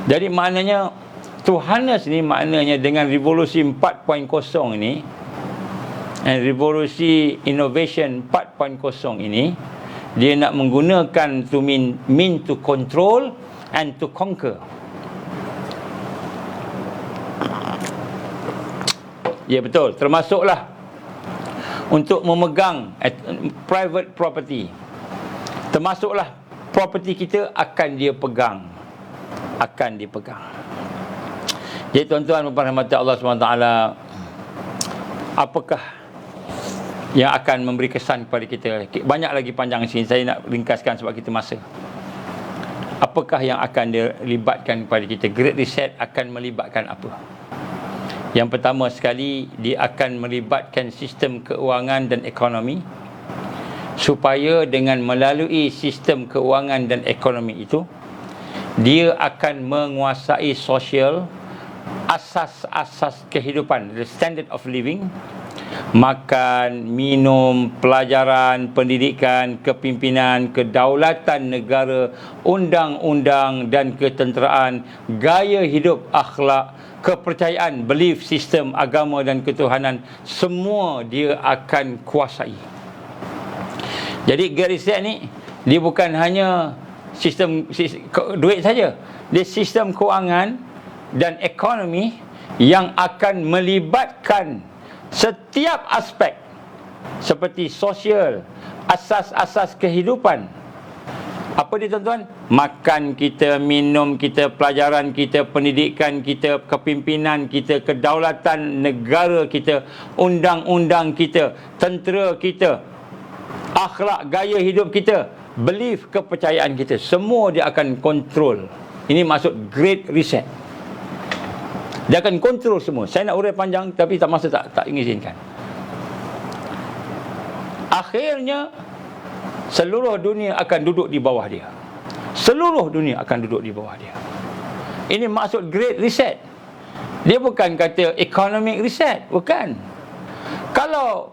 Jadi maknanya to harness ni maknanya dengan revolusi 4.0 ini, and revolusi innovation 4.0 ini, dia nak menggunakan to mean to control and to conquer. Ya, betul, termasuklah untuk memegang private property. Termasuklah property kita akan dia pegang. Jadi tuan-tuan berrahmat Allah SWT, apakah yang akan memberi kesan kepada kita? Banyak lagi panjang sini, saya nak ringkaskan sebab kita masa. Apakah yang akan dilibatkan kepada kita? Great Reset akan melibatkan apa? Yang pertama sekali, dia akan melibatkan sistem keuangan dan ekonomi, supaya dengan melalui sistem keuangan dan ekonomi itu, dia akan menguasai sosial, asas-asas kehidupan, the standard of living, makan, minum, pelajaran, pendidikan, kepimpinan, kedaulatan negara, undang-undang dan ketenteraan, gaya hidup, akhlak, kepercayaan, belief sistem, agama dan ketuhanan, semua dia akan kuasai. Jadi Great Reset ni, dia bukan hanya sistem duit saja, dia sistem kewangan dan ekonomi yang akan melibatkan setiap aspek seperti sosial, asas-asas kehidupan. Apa dia, tuan-tuan? Makan kita, minum kita, pelajaran kita, pendidikan kita, kepimpinan kita, kedaulatan negara kita, undang-undang kita, tentera kita, akhlak, gaya hidup kita, belief, kepercayaan kita, semua dia akan kontrol. Ini maksud Great Reset. Dia akan kontrol semua. Saya nak urai panjang tapi masa tak mengizinkan. Akhirnya seluruh dunia akan duduk di bawah dia. Seluruh dunia akan duduk di bawah dia. Ini maksud Great Reset. Dia bukan kata economic reset, bukan. Kalau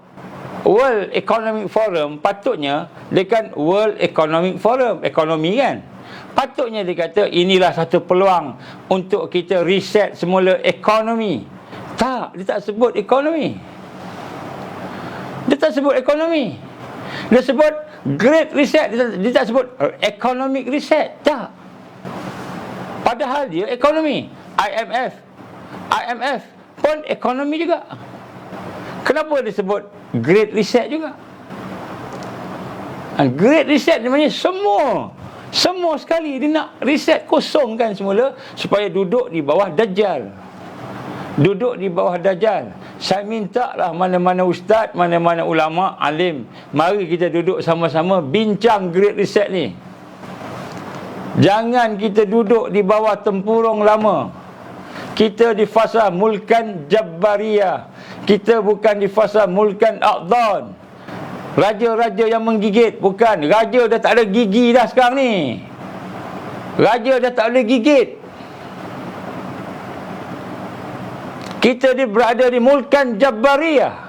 World Economic Forum, patutnya dia kan World Economic Forum, ekonomi kan. Patutnya dia kata inilah satu peluang untuk kita reset semula ekonomi. Tak, dia tak sebut ekonomi. Dia tak sebut ekonomi. Dia sebut great reset. Dia tak sebut economic reset. Tak. Padahal dia ekonomi. IMF pun ekonomi juga. Kenapa dia sebut great reset juga? Great reset namanya semua sekali dia nak reset, kosongkan semula supaya duduk di bawah Dajjal. Duduk di bawah Dajjal. Saya minta lah mana-mana ustaz, mana-mana ulama, alim, mari kita duduk sama-sama bincang great reset ni. Jangan kita duduk di bawah tempurung lama. Kita di fasa mulkan Jabbariyah. Kita bukan di fasa mulkan Aqdan. Raja-raja yang menggigit. Bukan. Raja dah tak ada gigi dah sekarang ni. Raja dah tak boleh gigit. Kita berada di mulkan Jabbariyah.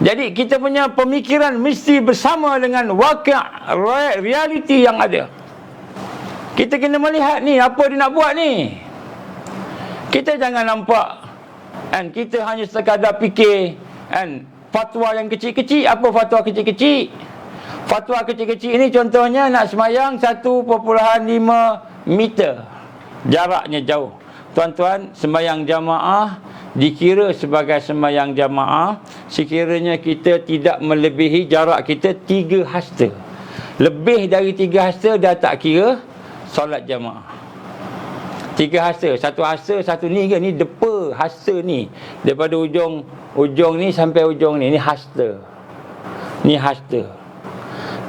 Jadi kita punya pemikiran mesti bersama dengan realiti yang ada. Kita kena melihat ni, apa dia nak buat ni. Kita jangan nampak kita hanya sekadar fikir fatwa yang kecil-kecil. Apa fatwa kecil-kecil? Fatwa kecil-kecil ini contohnya nak semayang 1.5 meter. Jaraknya jauh. Tuan-tuan, sembahyang jamaah dikira sebagai sembahyang jamaah sekiranya kita tidak melebihi jarak kita 3 hasta. Lebih dari 3 hasta dah tak kira solat jamaah. 3 hasta, 1 hasta, 1 ni ke? Ni depa hasta ni. Daripada ujung ni sampai ujung ni hasta. Ni hasta.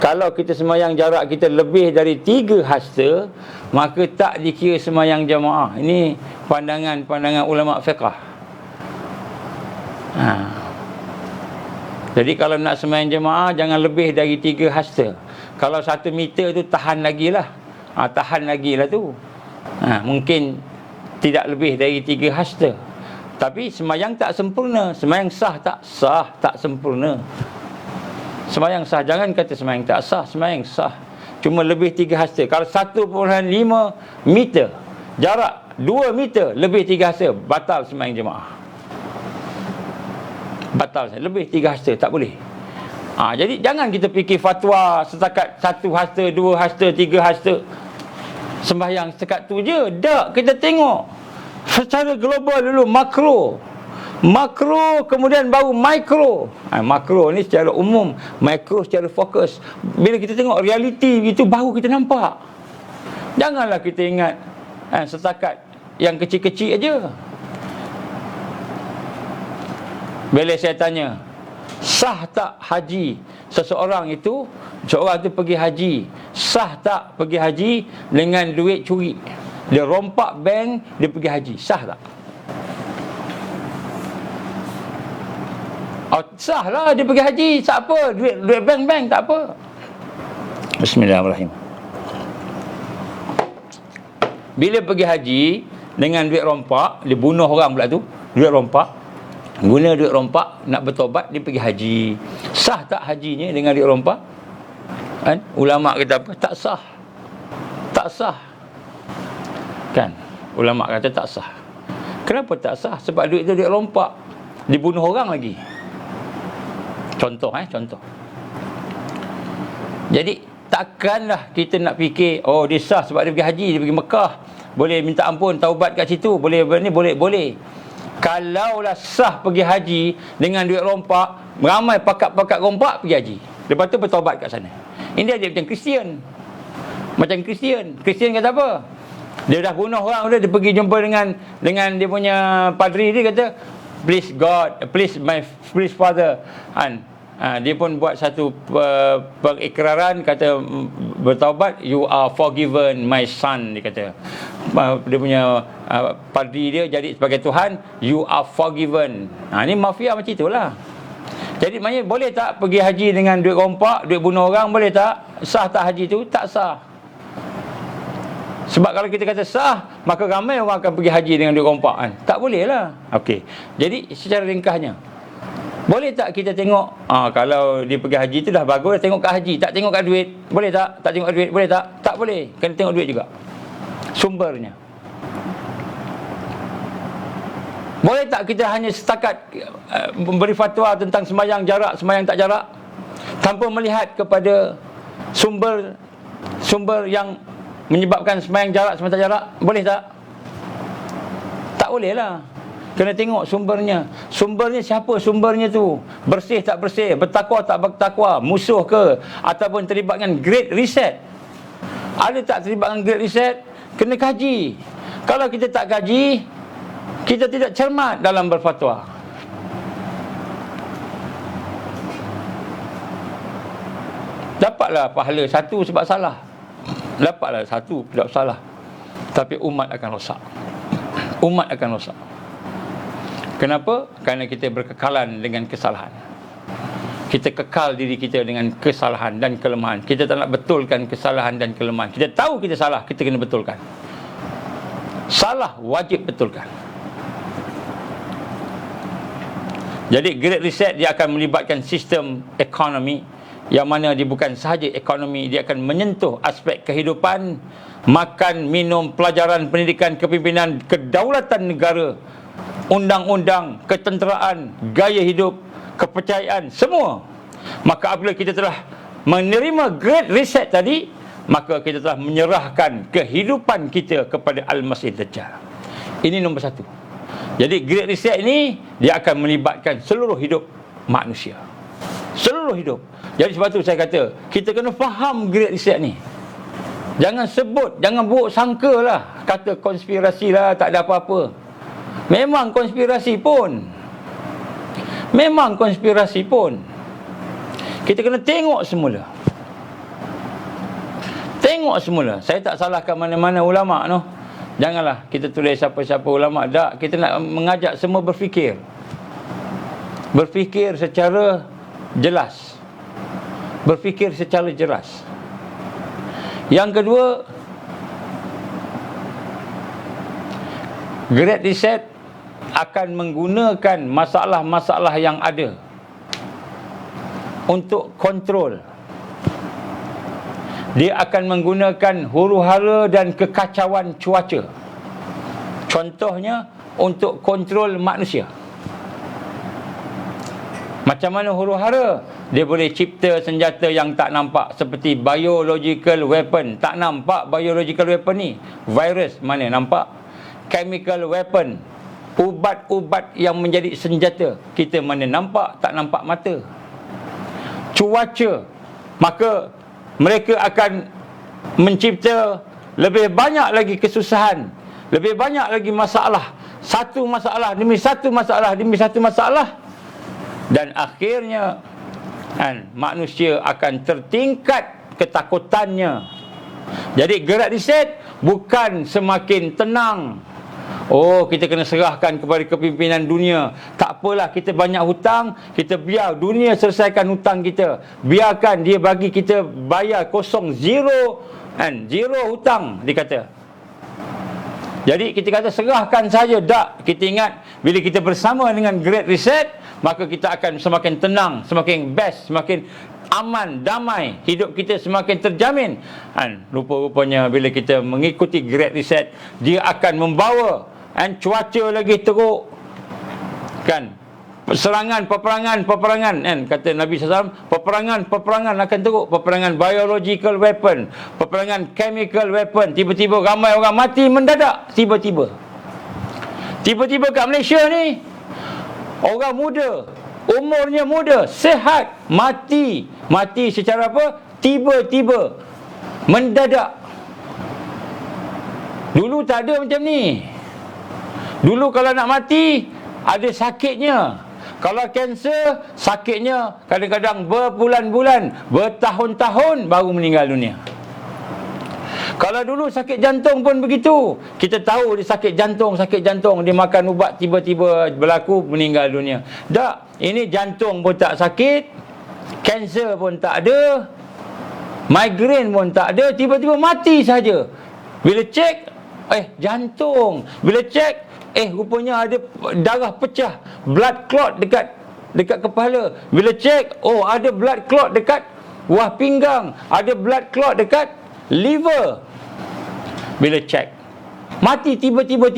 Kalau kita sembahyang jarak kita lebih dari 3 hasta, maka tak dikira sembahyang jamaah. Ini pandangan ulama fiqh. Jadi kalau nak sembahyang jamaah jangan lebih dari 3 hasta. Kalau 1 meter tu tahan lagi lah. Tahan lagi lah tu. Mungkin tidak lebih dari 3 hasta. Tapi sembahyang tak sempurna. Sembahyang sah tak sempurna. Sembahyang sah, jangan kata sembahyang tak sah. Sembahyang sah, cuma lebih 3 hasta. Kalau 1.5 meter, jarak 2 meter lebih 3 hasta, batal sembahyang jemaah. Batal, lebih 3 hasta tak boleh. Jadi jangan kita fikir fatwa setakat 1 hasta, 2 hasta, 3 hasta, sembahyang setakat tu je. Tak, kita tengok secara global dulu, makro kemudian baru mikro. Makro ni secara umum, mikro secara fokus. Bila kita tengok realiti itu baru kita nampak. Janganlah kita ingat setakat yang kecil-kecil aja. Bila saya tanya, sah tak haji seorang itu pergi haji, sah tak pergi haji dengan duit curi? Dia rompak bank, dia pergi haji, sah tak? Sah lah dia pergi haji. Tak apa, duit bank tak apa. Bismillahirrahmanirrahim. Bila pergi haji dengan duit rompak, dia bunuh orang pula tu, duit rompak, guna duit rompak nak bertobat, dia pergi haji. Sah tak hajinya dengan duit rompak? Ulama kata apa? Tak sah. Tak sah. Kan? Ulama kata tak sah. Kenapa tak sah? Sebab duit tu duit rompak, dibunuh orang lagi. Contoh. Jadi takkanlah kita nak fikir dia sah sebab dia pergi haji, dia pergi Mekah, boleh minta ampun, taubat kat situ, boleh. Kalaulah sah pergi haji dengan duit rompak, ramai pakat-pakat rompak pergi haji, lepas tu bertaubat kat sana. Ini dia macam Kristian. Kristian kata apa? Dia dah bunuh orang, dia pergi jumpa dengan dia punya padri, dia kata, please God, please Father, dia pun buat satu pengikraran, kata bertaubat, you are forgiven my son, dia kata. Dia punya padri dia jadi sebagai Tuhan, you are forgiven. Ni mafia macam itulah. Jadi maknanya boleh tak pergi haji dengan duit rompak, duit bunuh orang, boleh tak? Sah tak haji tu? Tak sah. Sebab kalau kita kata sah, maka ramai orang akan pergi haji dengan duit rompak kan? Tak boleh lah. Okey. Jadi secara ringkasnya, boleh tak kita tengok kalau dia pergi haji tu dah bagus, tengok kat haji, tak tengok kat duit? Boleh tak? Tak tengok kat duit, boleh tak? Tak boleh. Kena tengok duit juga, sumbernya. Boleh tak kita hanya setakat memberi fatwa tentang sembahyang jarak, sembahyang tak jarak, tanpa melihat kepada sumber yang menyebabkan sembahyang jarak, sembahyang tak jarak? Boleh tak? Tak boleh lah. Kena tengok sumbernya. Sumbernya siapa sumbernya tu? Bersih tak bersih? Bertakwa tak bertakwa? Musuh ke? Ataupun terlibat dengan Great Reset? Ada tak terlibat dengan Great Reset? Kena kaji. Kalau kita tak kaji, kita tidak cermat dalam berfatwa. Dapatlah pahala satu sebab salah, dapatlah satu sebab salah, tapi umat akan rosak. Umat akan rosak. Kenapa? Kerana kita berkekalan dengan kesalahan. Kita kekal diri kita dengan kesalahan dan kelemahan. Kita tak nak betulkan kesalahan dan kelemahan. Kita tahu kita salah, kita kena betulkan. Salah wajib betulkan. Jadi Great Reset dia akan melibatkan sistem ekonomi, yang mana dia bukan sahaja ekonomi, dia akan menyentuh aspek kehidupan, makan, minum, pelajaran, pendidikan, kepimpinan, kedaulatan negara, undang-undang, ketenteraan, gaya hidup, kepercayaan, semua. Maka apabila kita telah menerima Great Reset tadi, maka kita telah menyerahkan kehidupan kita kepada Al-Masih Dajjal. Ini nombor satu. Jadi Great Reset ini dia akan melibatkan seluruh hidup manusia, seluruh hidup. Jadi sebab tu saya kata kita kena faham Great Reset ni. Jangan sebut, jangan buruk sangka lah, kata konspirasi lah, tak ada apa-apa. Memang konspirasi pun, memang konspirasi pun. Kita kena tengok semula. Tengok semula. Saya tak salahkan mana-mana ulama' no. Janganlah kita tulis siapa-siapa ulama'. Tak, kita nak mengajak semua berfikir. Berfikir secara jelas. Berfikir secara jelas. Yang kedua, Great Reset akan menggunakan masalah-masalah yang ada untuk kontrol. Dia akan menggunakan huru-hara dan kekacauan cuaca. Contohnya untuk kontrol manusia. Macam mana huru-hara? Dia boleh cipta senjata yang tak nampak, seperti biological weapon. Tak nampak biological weapon ni. Virus mana nampak? Chemical weapon, ubat-ubat yang menjadi senjata, kita mana nampak? Tak nampak mata. Cuaca, maka mereka akan mencipta lebih banyak lagi kesusahan, lebih banyak lagi masalah, satu masalah demi satu masalah demi satu masalah, dan akhirnya manusia akan tertingkat ketakutannya. Jadi Great Reset bukan semakin tenang. Oh, kita kena serahkan kepada kepimpinan dunia. Tak apalah, kita banyak hutang, kita biar dunia selesaikan hutang kita. Biarkan dia bagi kita bayar kosong, zero hutang, dia kata. Jadi kita kata serahkan saja. Tak, kita ingat bila kita bersama dengan Great Reset, maka kita akan semakin tenang, semakin best, semakin aman, damai, hidup kita semakin terjamin. Rupa-rupanya bila kita mengikuti Great Reset, dia akan membawa cuaca lagi teruk, kan, peperangan, kata Nabi SAW, peperangan akan teruk, peperangan biological weapon, peperangan chemical weapon. Tiba-tiba ramai orang mati mendadak, tiba-tiba kat Malaysia ni, orang muda, umurnya muda, sihat, mati secara apa? Tiba-tiba, mendadak. Dulu tak ada macam ni. Dulu kalau nak mati, ada sakitnya. Kalau kanser, sakitnya kadang-kadang berbulan-bulan, bertahun-tahun baru meninggal dunia. Kalau dulu sakit jantung pun begitu. Kita tahu dia sakit jantung, dia makan ubat, tiba-tiba berlaku meninggal dunia. Tak, ini jantung pun tak sakit, kanser pun tak ada, migraine pun tak ada, tiba-tiba mati saja. Bila cek, jantung. Bila cek, rupanya ada darah pecah, blood clot dekat kepala. Bila cek, ada blood clot dekat wah pinggang, ada blood clot dekat liver. Bila cek, Mati tiba-tiba.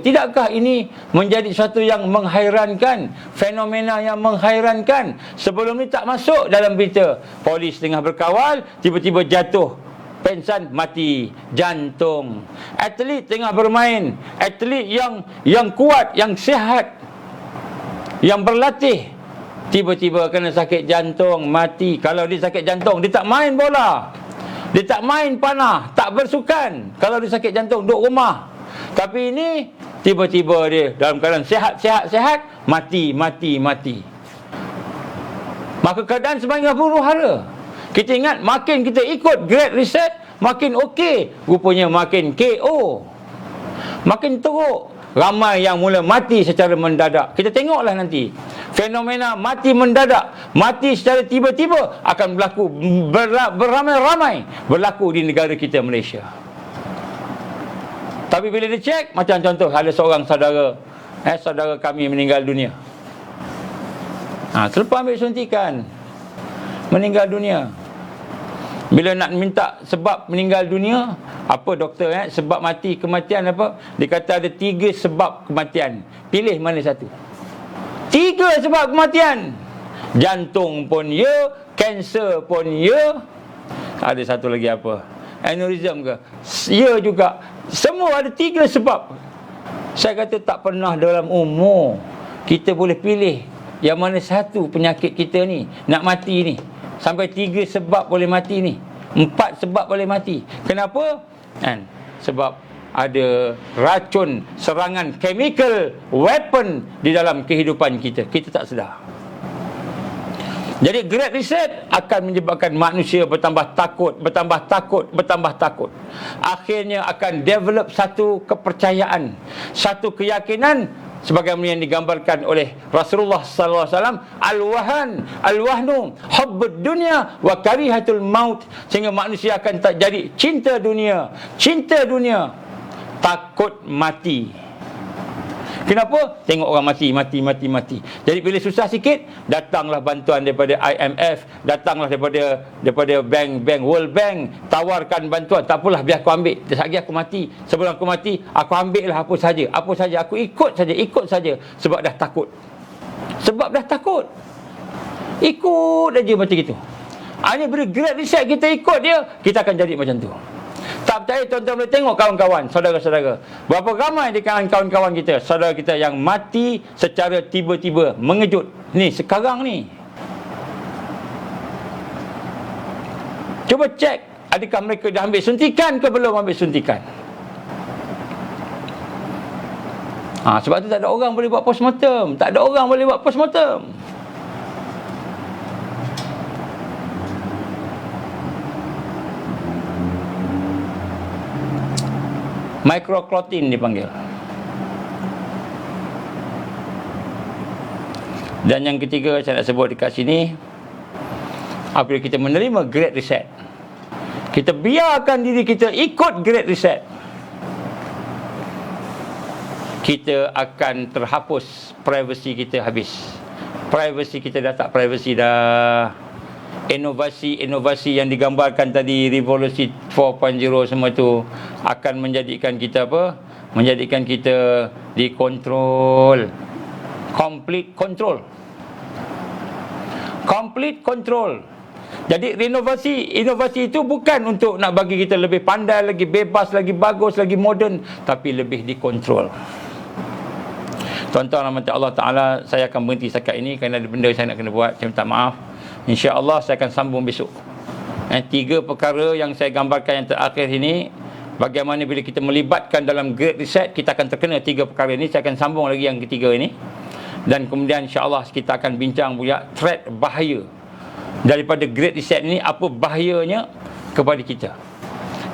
Tidakkah ini menjadi sesuatu yang menghairankan? Fenomena yang menghairankan. Sebelum ni tak masuk dalam berita. Polis tengah berkawal, tiba-tiba jatuh, pengsan, mati, jantung. Atlet tengah bermain, atlet yang kuat, yang sihat, yang berlatih, tiba-tiba kena sakit jantung, mati. Kalau dia sakit jantung, dia tak main bola, dia tak main panah, tak bersukan. Kalau dia sakit jantung, duduk rumah. Tapi ini tiba-tiba dia dalam keadaan sihat, mati. Maka keadaan sebenarnya huru-hara. Kita ingat, makin kita ikut Great Reset, makin okey, rupanya makin KO, makin teruk. Ramai yang mula mati secara mendadak. Kita tengoklah nanti fenomena mati mendadak, mati secara tiba-tiba akan berlaku beramai-ramai berlaku di negara kita, Malaysia. Tapi bila dia cek, macam contoh ada seorang saudara kami meninggal dunia. Selepas ambil suntikan, meninggal dunia. Bila nak minta sebab meninggal dunia, apa doktor sebab kematian apa? Dia kata ada 3 sebab kematian. Pilih mana satu. 3 sebab kematian. Jantung pun ya, kanser pun ya. Ada satu lagi apa? Aneurism ke? Ya juga. Semua ada 3 sebab. Saya kata tak pernah dalam umur kita boleh pilih yang mana satu penyakit kita ni nak mati ni. Sampai 3 sebab boleh mati ni, 4 sebab boleh mati. Kenapa? Sebab ada racun, serangan chemical weapon di dalam kehidupan kita. Kita tak sedar. Jadi Great Reset akan menyebabkan manusia bertambah takut. Akhirnya akan develop satu kepercayaan, satu keyakinan, sebagaimana yang digambarkan oleh Rasulullah sallallahu alaihi wasallam, al-wahnu hubbud dunya wa karihatul maut, sehingga manusia akan tak jadi cinta dunia, takut mati. Kenapa? Tengok orang mati. Jadi bila susah sikit, datanglah bantuan daripada IMF, datanglah daripada bank World Bank, tawarkan bantuan. Tak apalah, biar aku ambil. Lagi aku mati. Sebelum aku mati, aku ambil lah apa saja. Aku ikut saja. Sebab dah takut. Ikut aja macam gitu. Hanya bila Great Reset kita ikut dia, kita akan jadi macam tu. Tak percaya, tuan-tuan boleh tengok kawan-kawan, saudara-saudara, berapa ramai di kalangan kawan-kawan kita, saudara kita yang mati secara tiba-tiba, mengejut. Ni sekarang ni, cuba cek, adakah mereka dah ambil suntikan ke belum ambil suntikan. Sebab tu tak ada orang boleh buat postmortem. Microclotting dipanggil. Dan yang ketiga saya nak sebut dekat sini, apabila kita menerima Great Reset, kita biarkan diri kita ikut Great Reset, kita akan terhapus privacy kita habis. Privacy kita dah tak privacy dah. Inovasi yang digambarkan tadi, revolusi 4.0 semua tu akan menjadikan kita apa? Menjadikan kita dikontrol. Complete control. Jadi inovasi itu bukan untuk nak bagi kita lebih pandai, lagi bebas, lagi bagus, lagi moden, tapi lebih dikontrol. Tuan-tuan rahmat Allah Ta'ala, saya akan berhenti setakat ini kerana ada benda saya nak kena buat. Saya minta maaf. InsyaAllah saya akan sambung besok. 3 perkara yang saya gambarkan yang terakhir ini, bagaimana bila kita melibatkan dalam Great Reset, kita akan terkena 3 perkara ini. Saya akan sambung lagi yang ketiga ini. Dan kemudian insyaAllah kita akan bincang pula threat, bahaya daripada Great Reset ini. Apa bahayanya kepada kita,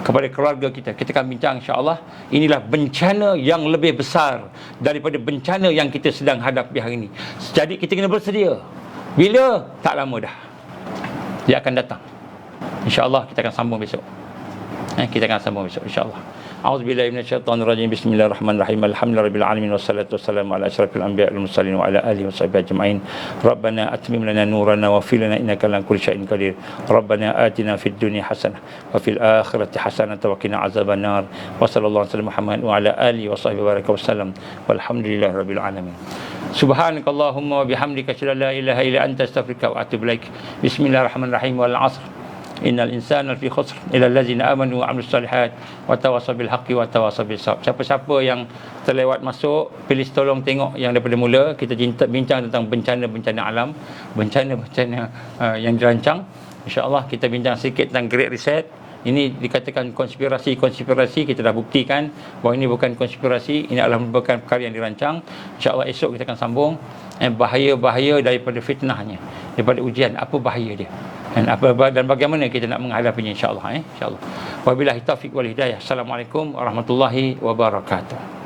kepada keluarga kita. Kita akan bincang insyaAllah. Inilah bencana yang lebih besar daripada bencana yang kita sedang hadapi hari ini. Jadi kita kena bersedia. Bila? Tak lama dah, dia akan datang. InsyaAllah kita akan sambung besok. Kita akan sambung besok insyaAllah. A'udzubillahi minasyaitonirrajim. Bismillahirrahmanirrahim. Alhamdulillahirabbil alamin wassalatu wassalamu ala asyrafil anbiya'i wal mursalin wa ala alihi washabihi ajmain. Rabbana atmim lana nurana waghfir lana innaka ala kulli syai'in qadir. Rabbana atina fid dunya hasanah wa fil akhirati hasanah wa qina azabannar. Wa sallallahu alaihi Muhammad wa ala alihi washabihi baraka wasallam. Walhamdulillahirabbil alamin. Subhanakallahumma wa bihamdika asyhadu an la ilaha illa anta astaghfiruka wa atubu ilaik. Bismillahirrahmanirrahim. Wal 'asr. Innal insana lafi khusr illa allazina amanu wa 'amilus solihat wa tawassaw bil haqqi wa tawassaw bis sabr. Siapa-siapa yang terlewat masuk, please tolong tengok yang daripada mula. Kita bincang tentang bencana-bencana alam, bencana-bencana yang dirancang. InsyaAllah kita bincang sikit tentang Great Reset. Ini dikatakan konspirasi, kita dah buktikan bahawa ini bukan konspirasi, ini adalah merupakan perkara yang dirancang. InsyaAllah esok kita akan sambung bahaya-bahaya daripada fitnahnya, daripada ujian, apa bahaya dia dan bagaimana kita nak menghadapinya, insyaAllah. InsyaAllah. Wabillahi taufiq wal hidayah. Assalamualaikum warahmatullahi wabarakatuh.